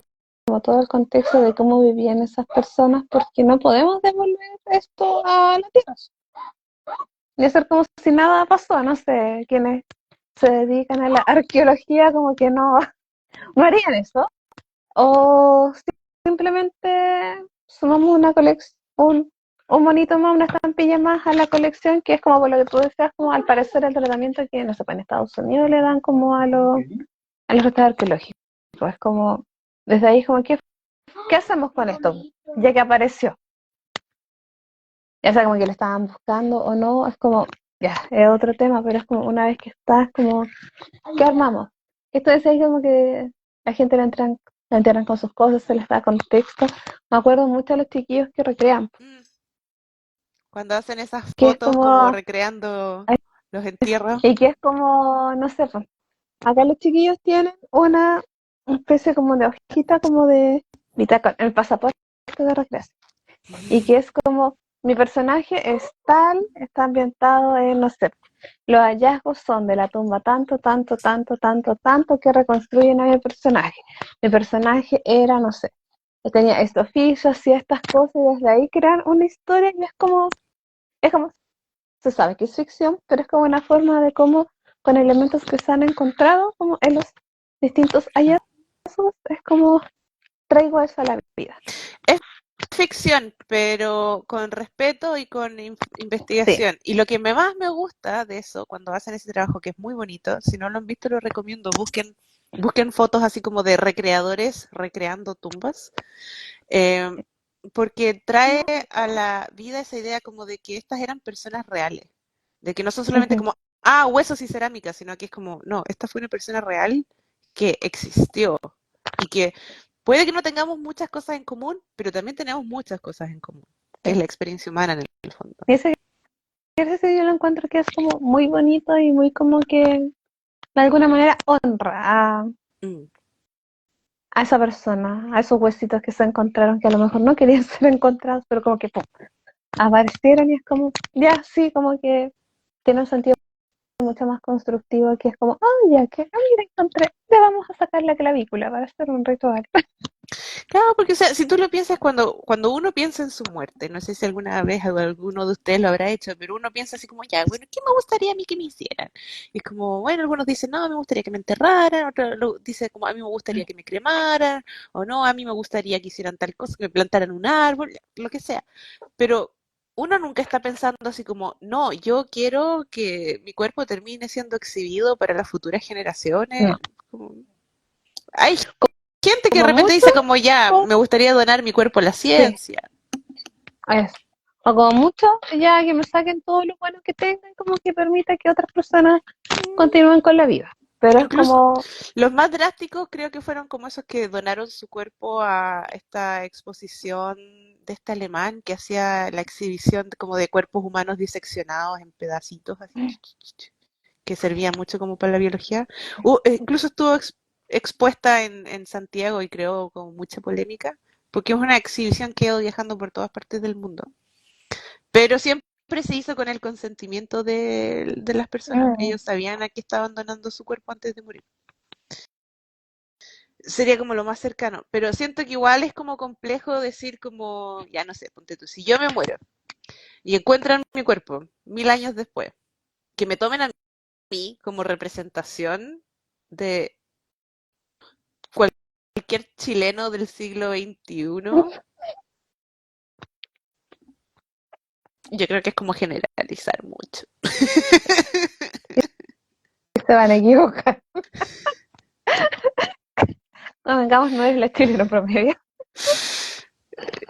como todo el contexto de cómo vivían esas personas, porque no podemos devolver esto a la tierra. Y hacer como si nada pasó, no sé, quienes se dedican a la arqueología como que no harían eso, o simplemente sumamos una colección, un monito más, una estampilla más a la colección, que es como por lo que tú decías, como al parecer el tratamiento que, no sé, pues en Estados Unidos le dan como a los restos arqueológicos. Es como, desde ahí como, ¿qué hacemos con esto? Ya que apareció. Ya sea como que lo estaban buscando o no, es como, ya, es otro tema, pero es como una vez que estás, como, ¿qué armamos? Esto decía como que la gente la entierran con sus cosas, se les da contexto. Me acuerdo mucho de los chiquillos que recrean, Mm, Cuando hacen esas que es fotos como como, recreando los entierros. y que es como, no sé, pues, acá los chiquillos tienen una especie como de hojita, como de bitácora, el pasaporte de recreación. Y que es como mi personaje es tal, está ambientado en, no sé, los hallazgos son de la tumba tanto, tanto, tanto, tanto, tanto que reconstruyen a mi personaje. Mi personaje era, no sé, tenía este oficio, hacía estas cosas y desde ahí crean una historia y es como, se sabe que es ficción, pero es como una forma de cómo con elementos que se han encontrado como en los distintos hallazgos, es como traigo eso a la vida. ficción, pero con respeto y con Sí. investigación. Y lo que más me gusta de eso, cuando hacen ese trabajo, que es muy bonito, si no lo han visto, lo recomiendo, busquen fotos así como de recreadores recreando tumbas, eh, porque trae a la vida esa idea como de que estas eran personas reales, de que no son solamente Ujú. como, huesos y cerámica, sino que es como, no, esta fue una persona real que existió y que puede que no tengamos muchas cosas en común, pero también tenemos muchas cosas en común, que es Sí. la experiencia humana en el fondo. Y ese ejercicio yo lo encuentro que es como muy bonito y muy como que de alguna manera honra Mm. a esa persona, a esos huesitos que se encontraron, que a lo mejor no querían ser encontrados, pero como que ¡pum! Aparecieron y es como, ya, sí, como que tiene un sentido mucho más constructivo, que es como, ya que, mira, encontré, le vamos a sacar la clavícula para hacer un ritual. Claro, porque o sea, si tú lo piensas cuando uno piensa en su muerte, no sé si alguna vez alguno de ustedes lo habrá hecho, pero uno piensa así como, ya, bueno, ¿qué me gustaría a mí que me hicieran? Y es como, bueno, algunos dicen, no, me gustaría que me enterraran, otros dicen como, a mí me gustaría que me cremaran, o no, a mí me gustaría que hicieran tal cosa, que me plantaran un árbol, lo que sea. Pero uno nunca está pensando así como, no, yo quiero que mi cuerpo termine siendo exhibido para las futuras generaciones. No, Como, hay gente que de como repente mucho, dice como ya, o me gustaría donar mi cuerpo a la sí, ciencia. eso. O como mucho, ya que me saquen todo lo bueno que tengan, como que permita que otras personas continúen con la vida. Pero es Incluso como, los más drásticos creo que fueron como esos que donaron su cuerpo a esta exposición de este alemán que hacía la exhibición como de cuerpos humanos diseccionados en pedacitos así, que servía mucho como para la biología. Incluso estuvo expuesta en Santiago y creó como mucha polémica, porque es una exhibición que ha ido viajando por todas partes del mundo. Pero siempre se hizo con el consentimiento de las personas. mm, Ellos sabían a qué estaban donando su cuerpo antes de morir. Sería como lo más cercano. Pero siento que igual es como complejo decir como, ya no sé, ponte tú, si yo me muero y encuentran mi cuerpo 1000 años después, que me tomen a mí como representación de cualquier chileno del siglo XXI, yo creo que es como generalizar mucho. se van a equivocar. No vengamos, no es la chileno promedio.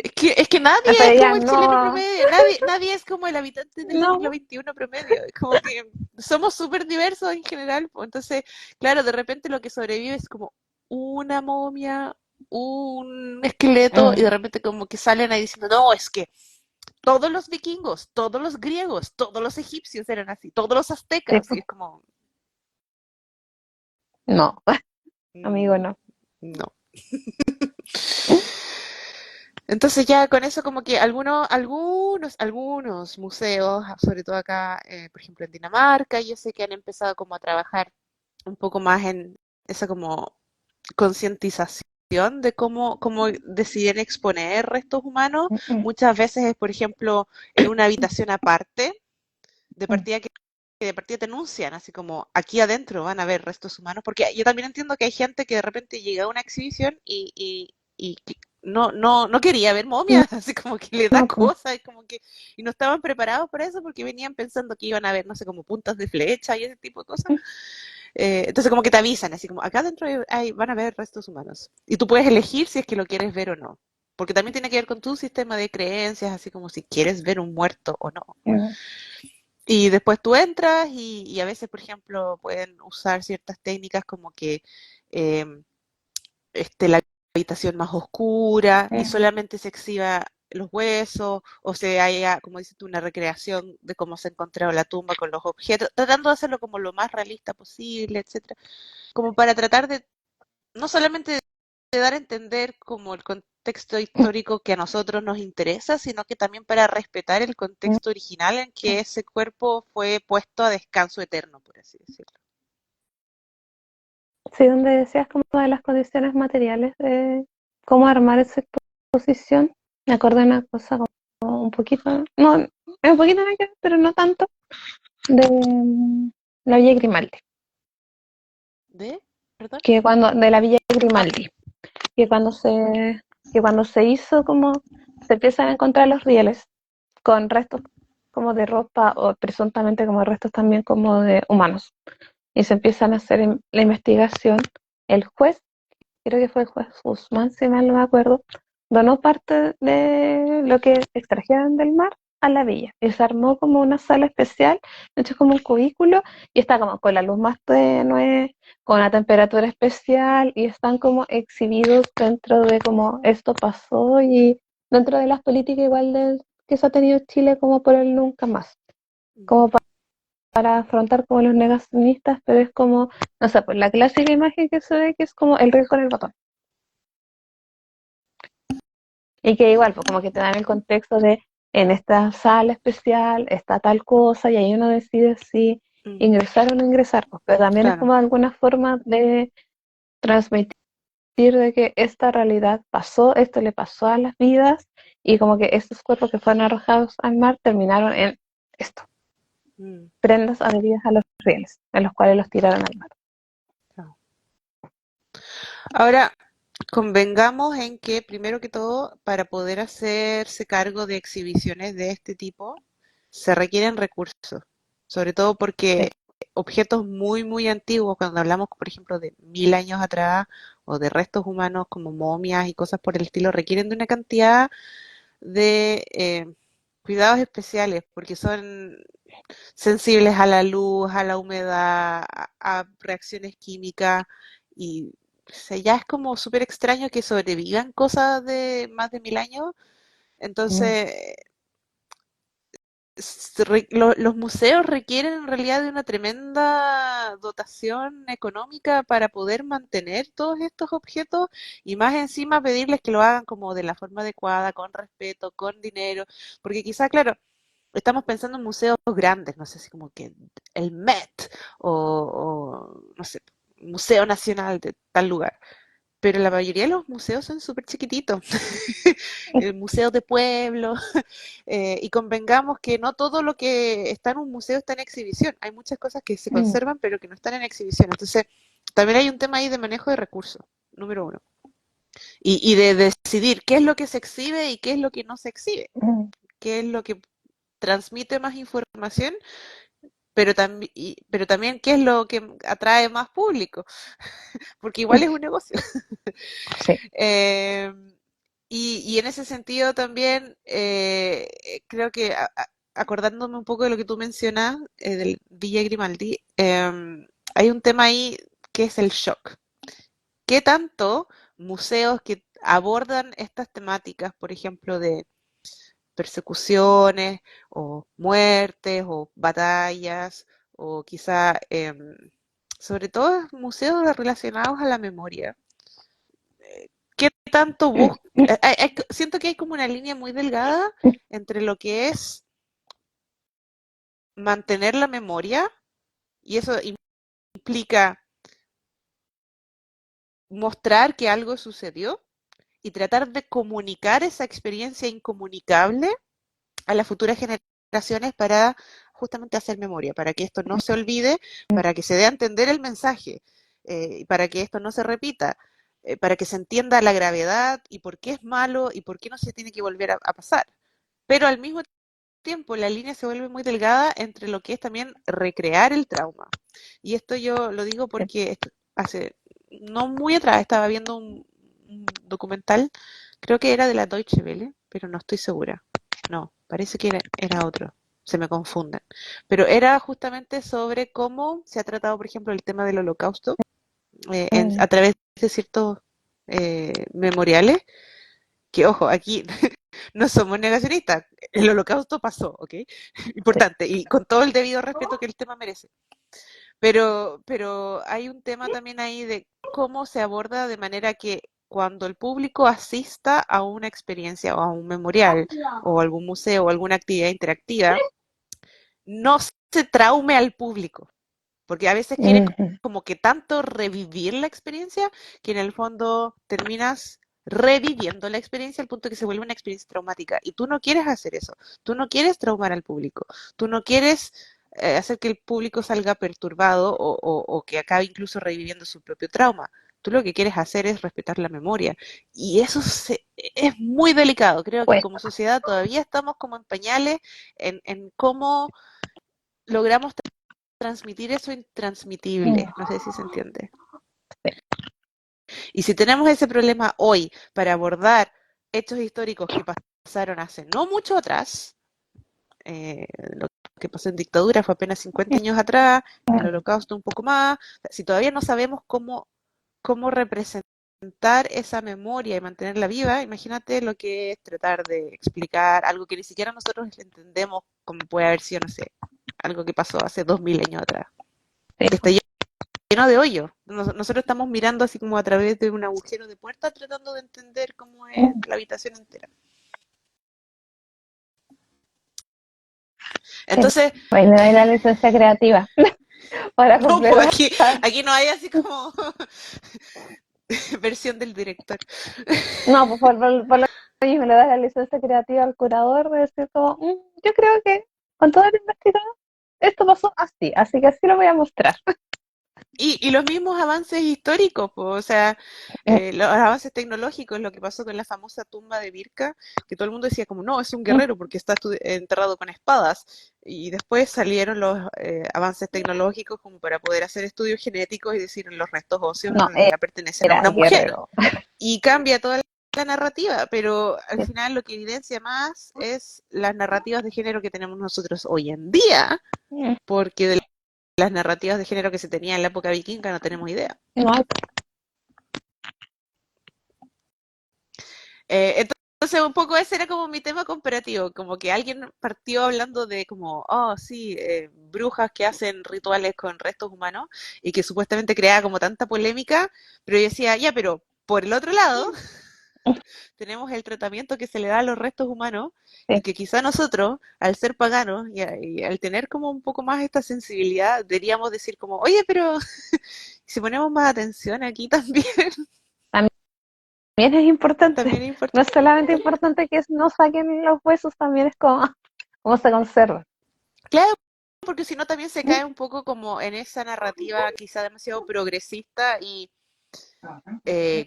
Es que nadie Pero es ya como el chileno no, promedio, nadie es como el habitante del siglo no, XXI promedio, es como que somos súper diversos en general, pues. Entonces, claro, de repente lo que sobrevive es como una momia, un esqueleto, y de mm, repente como que salen ahí diciendo, no, es que todos los vikingos, todos los griegos, todos los egipcios eran así, todos los sí, aztecas, y pues, es como, no, amigo, mm, no. no. Entonces ya con eso como que algunos museos, sobre todo acá, por ejemplo en Dinamarca, yo sé que han empezado como a trabajar un poco más en esa como concientización de cómo deciden exponer restos humanos. Mm, mm, Muchas veces es, por ejemplo, en una habitación aparte, de mm, partida que de partida te anuncian, así como aquí adentro van a haber restos humanos, porque yo también entiendo que hay gente que de repente llega a una exhibición y que no quería ver mm, momias, así como que le da no, pues, cosa, y como que, y no estaban preparados para eso porque venían pensando que iban a ver, no sé, como puntas de flecha y ese tipo de cosas. mm, Entonces como que te avisan, así como acá adentro van a haber restos humanos. Y tú puedes elegir si es que lo quieres ver o no. Porque también tiene que ver con tu sistema de creencias, así como si quieres ver un muerto o no. mm, Y después tú entras y a veces, por ejemplo, pueden usar ciertas técnicas como que eh, la habitación más oscura y mm, solamente se exhiba los huesos o se haya, como dices tú, una recreación de cómo se encontraba la tumba con los objetos, tratando de hacerlo como lo más realista posible, etcétera, como para tratar de no solamente de dar a entender como el contexto histórico que a nosotros nos interesa, sino que también para respetar el mm. contexto original en que ese cuerpo fue puesto a descanso eterno, por así decirlo. Sí, donde decías como de las condiciones materiales de cómo armar esa exposición, me acordé de una cosa como un poquito, no, es un poquito nada que ver, pero no tanto, de la Villa Grimaldi, ¿De? ¿Perdón? que cuando, de la Villa Grimaldi, que cuando se, que cuando se hizo como se empiezan a encontrar los rieles con restos como de ropa o presuntamente como restos también como de humanos. Y se empiezan a hacer la investigación. El juez, creo que fue el juez Guzmán, si mal no me acuerdo, donó parte de lo que extrajeron del mar a la villa. Y se armó como una sala especial, de hecho como un cubículo, y está como con la luz más tenue, con una temperatura especial, y están como exhibidos dentro de como esto pasó y dentro de las políticas igual que se ha tenido Chile como por el nunca más. Como para afrontar como los negacionistas, pero es como, no sé, pues la clásica imagen que se ve que es como el rey con el botón. Y que igual, pues como que te dan el contexto de en esta sala especial está tal cosa y ahí uno decide si Mm, ingresar o no ingresar, pues, pero también es claro. como alguna forma de transmitir de que esta realidad pasó, esto le pasó a las vidas y como que estos cuerpos que fueron arrojados al mar terminaron en esto, Mm, prendas adheridas a los rieles, en los cuales los tiraron al mar. claro. Ahora, convengamos en que, primero que todo, para poder hacerse cargo de exhibiciones de este tipo, se requieren recursos, sobre todo Sí. porque objetos muy, muy antiguos, cuando hablamos, por ejemplo, de 1000 años atrás, o de restos humanos como momias y cosas por el estilo, requieren de una cantidad de cuidados especiales, porque son sensibles a la luz, a la humedad, a reacciones químicas y o sea, ya es como súper extraño que sobrevivan cosas de más de 1000 años. Mm, Entonces, los museos requieren en realidad de una tremenda dotación económica para poder mantener todos estos objetos y más encima pedirles que lo hagan como de la forma adecuada, con respeto, con dinero, porque quizá, claro, estamos pensando en museos grandes, no sé si como que el Met o no sé, Museo Nacional de tal lugar. Pero la mayoría de los museos son súper chiquititos. El museo de pueblo. Y convengamos que no todo lo que está en un museo está en exhibición. Hay muchas cosas que se mm, conservan pero que no están en exhibición. Entonces, también hay un tema ahí de manejo de recursos, número uno. Y de decidir qué es lo que se exhibe y qué es lo que no se exhibe. mm, Qué es lo que transmite más información, pero también qué es lo que atrae más público, porque igual es un negocio. sí. Eh, y en ese sentido también creo que acordándome un poco de lo que tú mencionas del Villa Grimaldi, hay un tema ahí que es el shock. ¿Qué tanto museos que abordan estas temáticas, por ejemplo, de persecuciones o muertes o batallas o quizá, sobre todo museos relacionados a la memoria? ¿Qué tanto busca? Siento que hay como una línea muy delgada entre lo que es mantener la memoria, y eso implica mostrar que algo sucedió y tratar de comunicar esa experiencia incomunicable a las futuras generaciones para justamente hacer memoria, para que esto no se olvide, para que se dé a entender el mensaje, para que esto no se repita, para que se entienda la gravedad y por qué es malo y por qué no se tiene que volver a pasar. Pero al mismo tiempo la línea se vuelve muy delgada entre lo que es también recrear el trauma. Y esto yo lo digo Sí. porque hace no muy atrás estaba viendo un documental, creo que era de la Deutsche Welle, pero no estoy segura. No, parece que era otro, se me confunden. Pero era justamente sobre cómo se ha tratado, por ejemplo, el tema del holocausto Mm, a través de ciertos memoriales, que ojo, aquí no somos negacionistas, el holocausto pasó, ¿ok? sí. Importante, y con todo el debido respeto que el tema merece. Pero hay un tema también ahí de cómo se aborda de manera que cuando el público asista a una experiencia o a un memorial o algún museo o alguna actividad interactiva, no se traume al público, porque a veces quieren Ujú, como que tanto revivir la experiencia que en el fondo terminas reviviendo la experiencia al punto que se vuelve una experiencia traumática. Y tú no quieres hacer eso, tú no quieres traumar al público, tú no quieres hacer que el público salga perturbado o que acabe incluso reviviendo su propio trauma. tú lo que quieres hacer es respetar la memoria. Y es muy delicado. Creo que Pues, como sociedad todavía estamos como en pañales en cómo logramos transmitir eso intransmitible. No sé si se entiende. sí. Y si tenemos ese problema hoy para abordar hechos históricos que pasaron hace no mucho atrás, lo que pasó en dictadura fue apenas 50 años atrás, en el holocausto un poco más, si todavía no sabemos cómo representar esa memoria y mantenerla viva, imagínate lo que es tratar de explicar algo que ni siquiera nosotros entendemos como puede haber sido, no sé, algo que pasó hace 2000 años atrás, Sí, que está lleno de hoyos. Nosotros estamos mirando así como a través de un agujero de puerta tratando de entender cómo es la habitación entera. sí. Entonces, Ahí le doy la licencia creativa para no, pues completar. aquí no hay así como versión del director. No, pues por lo mismo le das la licencia creativa al curador de decir como, yo creo que con todo el investigado esto pasó así que así lo voy a mostrar. Y los mismos avances históricos, pues, o sea, los avances tecnológicos, lo que pasó con la famosa tumba de Birka, que todo el mundo decía como, no, es un guerrero porque está enterrado con espadas. Y después salieron los avances tecnológicos como para poder hacer estudios genéticos y decir los restos óseos en No, realidad pertenecen a era una mujer. guerrero. Y cambia toda la narrativa, pero al Sí, final lo que evidencia más es las narrativas de género que tenemos nosotros hoy en día, porque de las narrativas de género que se tenía en la época vikinga no tenemos idea. no hay. Entonces, un poco ese era como mi tema comparativo, como que alguien partió hablando de como, oh, sí, brujas que hacen rituales con restos humanos y que supuestamente creaba como tanta polémica, pero yo decía, ya, pero por el otro lado, tenemos el tratamiento que se le da a los restos humanos y Sí, que quizá nosotros, al ser paganos y al tener como un poco más esta sensibilidad, deberíamos decir como, oye, pero si ponemos más atención aquí también, también es importante. también es No es importante. solamente importante que no saquen los huesos, también es como cómo se conservan. Claro, porque si no también se cae un poco como en esa narrativa quizá demasiado progresista y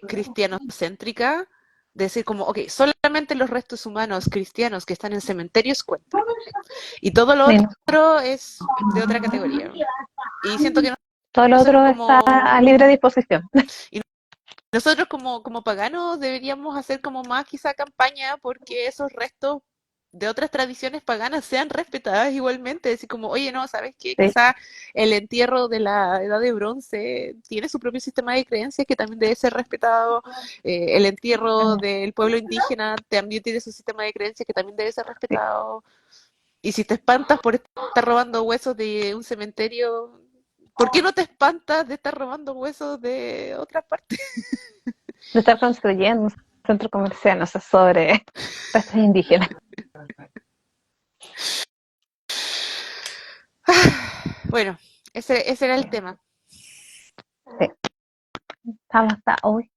cristianocéntrica, de decir como, ok, solamente los restos humanos cristianos que están en cementerios cuentan, y todo lo Sí, no. otro es de otra categoría. Y siento que Todo lo nosotros otro está a como, libre disposición. y nosotros como paganos deberíamos hacer como más quizá campaña porque esos restos de otras tradiciones paganas sean respetadas igualmente, decir como, oye, no, ¿sabes qué? Sí, Quizá el entierro de la edad de bronce tiene su propio sistema de creencias que también debe ser respetado, el entierro del pueblo indígena también tiene su sistema de creencias que también debe ser sí. respetado, y si te espantas por estar robando huesos de un cementerio, ¿por qué no te espantas de estar robando huesos de otras partes? De estar construyendo un centro comercial, no sé, sobre restos indígenas. Bueno, ese era el tema. Sí, estamos hasta hoy.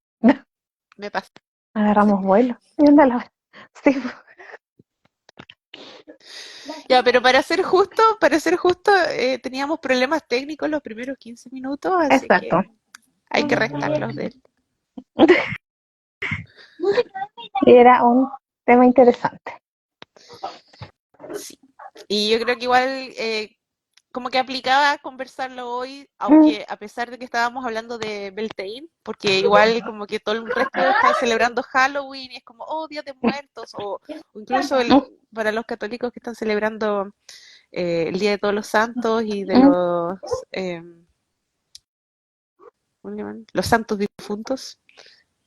Me pasé. Agarramos vuelo. Y anda sí, Ya, pero para ser justo, teníamos problemas técnicos los primeros 15 minutos, así exacto. que hay que restarlos de él. Y era un tema interesante. Sí. Y yo creo que igual como que aplicaba conversarlo hoy, Mm, aunque a pesar de que estábamos hablando de Beltane, porque igual como que todo el resto está celebrando Halloween y es como, oh, Día de Muertos, o incluso para los católicos que están celebrando el Día de Todos los Santos y de mm, eh, ¿cómo le llaman? Los santos difuntos,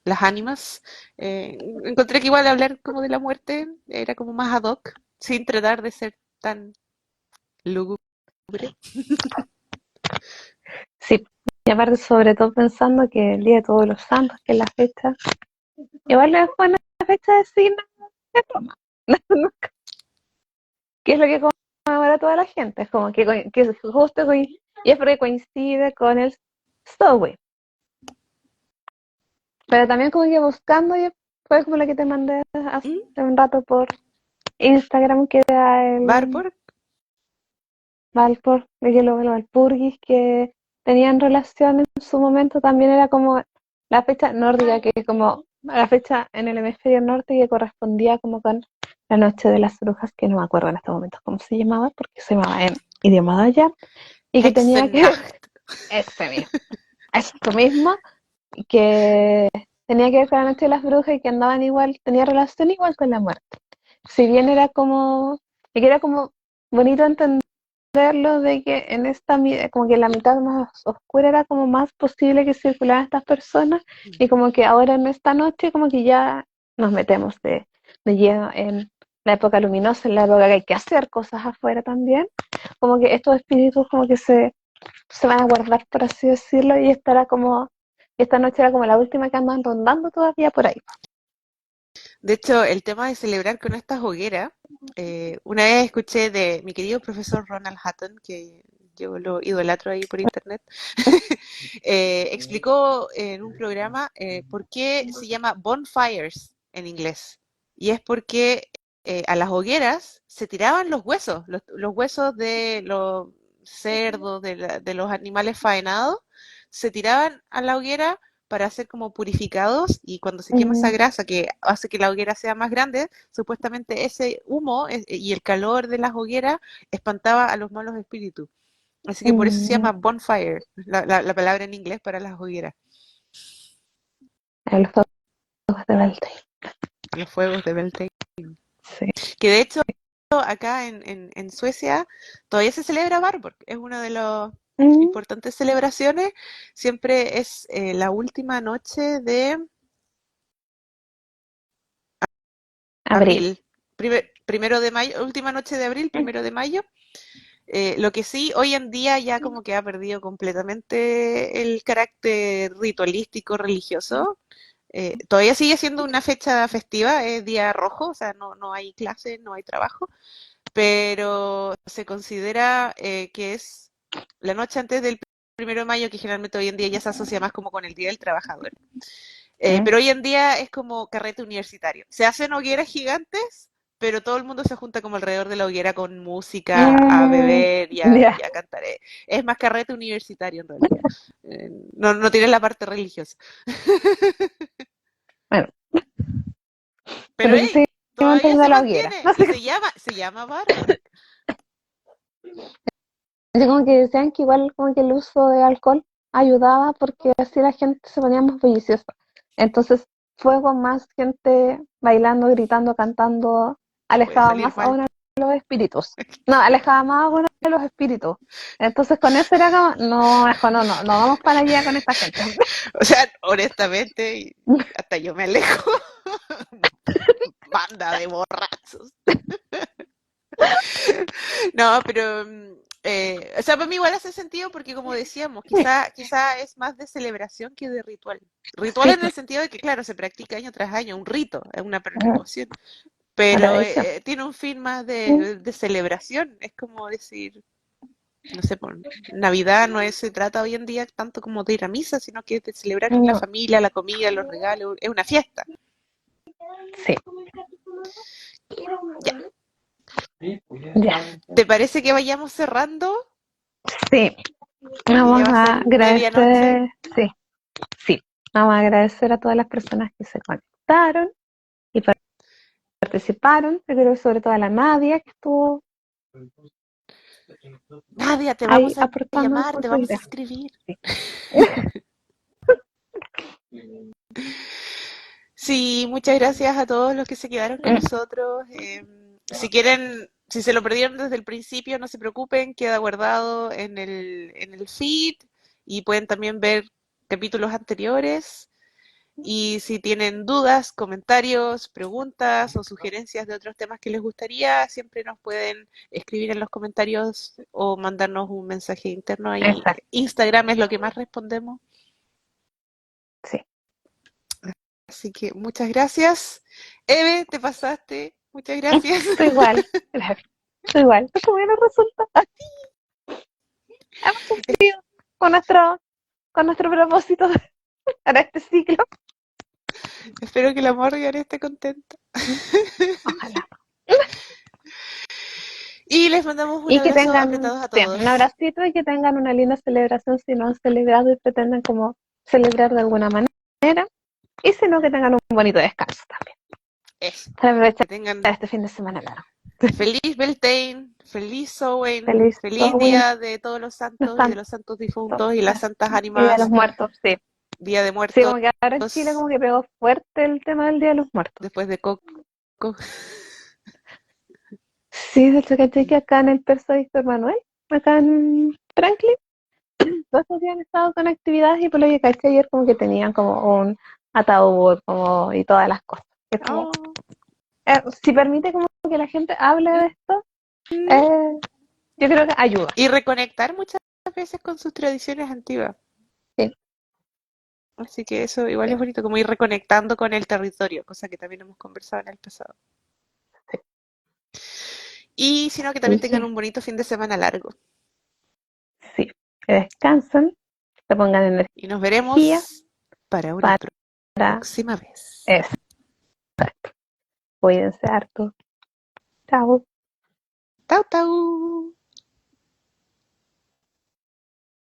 las ánimas. Encontré que igual hablar como de la muerte era como más ad hoc, sin tratar de ser tan lúgubre. sí, y aparte sobre todo pensando que el Día de Todos los Santos, que es la fecha, igual es buena fecha de signo de Roma, que es lo que conmemora toda la gente, es como que justo y es porque coincide con el Stowaway. Pero también como que buscando, y fue como la que te mandé hace ¿Mm? un rato por Instagram, que era el Barborg, Valpor, de que lo Valpurgis, que tenían relación en su momento, también era como la fecha nórdica, que es como la fecha en el hemisferio norte que correspondía como con la noche de las brujas, que no me acuerdo en este momento cómo se llamaba, porque se llamaba en idioma de allá, y que tenía que ver Hexennacht. ese mismo, esto mismo, y que tenía que ver con la noche de las brujas y que andaban igual, tenía relación igual con la muerte. Si bien era como, y que era como bonito entenderlo de que en esta, como que la mitad más oscura era como más posible que circularan estas personas, y como que ahora en esta noche como que ya nos metemos de lleno en la época luminosa, en la época que hay que hacer cosas afuera también, como que estos espíritus como que se van a guardar, por así decirlo, y estará como, esta noche era como la última que andan rondando todavía por ahí. De hecho, el tema de celebrar con estas hogueras, una vez escuché de mi querido profesor Ronald Hutton, que yo lo idolatro ahí por internet, explicó en un programa por qué se llama bonfires en inglés. Y es porque a las hogueras se tiraban los huesos, los huesos de los cerdos, de los animales faenados, se tiraban a la hoguera para ser como purificados, y cuando se quema esa Mm, grasa que hace que la hoguera sea más grande, supuestamente ese humo y el calor de las hogueras espantaba a los malos espíritus. Así que por eso se mm, llama bonfire, la palabra en inglés para las hogueras, los fuegos de Beltane. los fuegos de Beltane. Sí. Que de hecho acá en Suecia todavía se celebra Barborg, es una de las Mm, importantes celebraciones, siempre es la última noche de abril. abril, primero de mayo, última noche de abril, primero de mayo. Lo que sí, hoy en día ya como que ha perdido completamente el carácter ritualístico religioso. Todavía sigue siendo una fecha festiva, es día rojo, o sea, no hay clase, no hay trabajo, pero se considera que es la noche antes del primero de mayo, que generalmente hoy en día ya se asocia más como con el Día del Trabajador. Mm, Pero hoy en día es como carrete universitario. Se hacen hogueras gigantes, pero todo el mundo se junta como alrededor de la hoguera con música, a mm, beber ya, y a cantar. Es más carrete universitario en realidad. No tiene la parte religiosa. bueno, Pero pero se hey, sigue todavía manteniendo se la hoguera. mantiene No y sé, se llama Barborg. así como que decían que igual como que el uso de alcohol ayudaba porque así la gente se ponía más bulliciosa. Entonces, fue con más gente bailando, gritando, cantando, Te puede alejaba salir más a mal. uno de los espíritus. No, alejaba más a uno de los espíritus. Entonces, con eso era como, no, mejor no vamos para allá con esta gente. O sea, honestamente, hasta yo me alejo. Banda de borrachos. No, pero, o sea, para mí igual hace sentido porque como decíamos, quizá es más de celebración que de ritual. Ritual Sí, en el sentido de que, claro, se practica año tras año, un rito, es una peregrinación, pero tradición. tiene un fin más Mm, de celebración. Es como decir, no sé, por Navidad se trata hoy en día tanto como de ir a misa, sino que es de celebrar con la no, familia, la comida, los regalos, es una fiesta. sí, Ya, ya, ¿te parece que vayamos cerrando? sí. Que Vamos ya va a a ser medianoche. agradecer, sí, sí. Vamos a agradecer a todas las personas que se conectaron y participaron. Yo creo que sobre todo a la Nadia, que estuvo Nadia, te ahí vamos a aportando llamar, con te su vamos a idea. escribir. Sí. Sí, muchas gracias a todos los que se quedaron con nosotros. Si quieren, si se lo perdieron desde el principio, no se preocupen, queda guardado en el feed y pueden también ver capítulos anteriores. Y si tienen dudas, comentarios, preguntas o sugerencias de otros temas que les gustaría, siempre nos pueden escribir en los comentarios o mandarnos un mensaje interno ahí. Exacto, Instagram es lo que más respondemos. sí. Así que muchas gracias. Eve, te pasaste. Muchas gracias. Tú igual, gracias. Tú igual. Tú bueno resulta. Hemos cumplido con nuestro propósito para este ciclo. Espero que la Morgan esté contenta. Ojalá. Y les mandamos un Y que abrazo tengan, apretados a sí, un todos. abracito y que tengan una linda celebración si no han celebrado y pretenden como celebrar de alguna manera. manera, y si no, que tengan un bonito descanso también, Eso. para Que aprovechar tengan este fin de semana largo. feliz Beltane, feliz Samhain, Feliz feliz Halloween, Día de todos los los santos y de los santos santos, difuntos y las santas y de los ánimas, muertos, sí. Día de Sí, Muertos, como que ahora en Chile como que pegó fuerte el tema del Día de los Muertos. después de Coco. Sí, de hecho, caché que acá en el Persa Víctor Manuel, acá en Franklin, todos estos días han estado con actividades y por lo que caché ayer como que tenían como un ataúd como, y todas las cosas. Es como, Oh. si permite como que la gente hable de esto, Mm. eh, yo creo que ayuda. Y reconectar muchas veces con sus tradiciones antiguas. Sí, Así que eso igual sí, es bonito, como ir reconectando con el territorio, cosa que también hemos conversado en el pasado. sí. Y sino que también tengan Dije, un bonito fin de semana largo. sí, que descansen, que pongan Y nos energía veremos para una para próxima vez. eso. Cuídense harto. Chao. Tau, tau.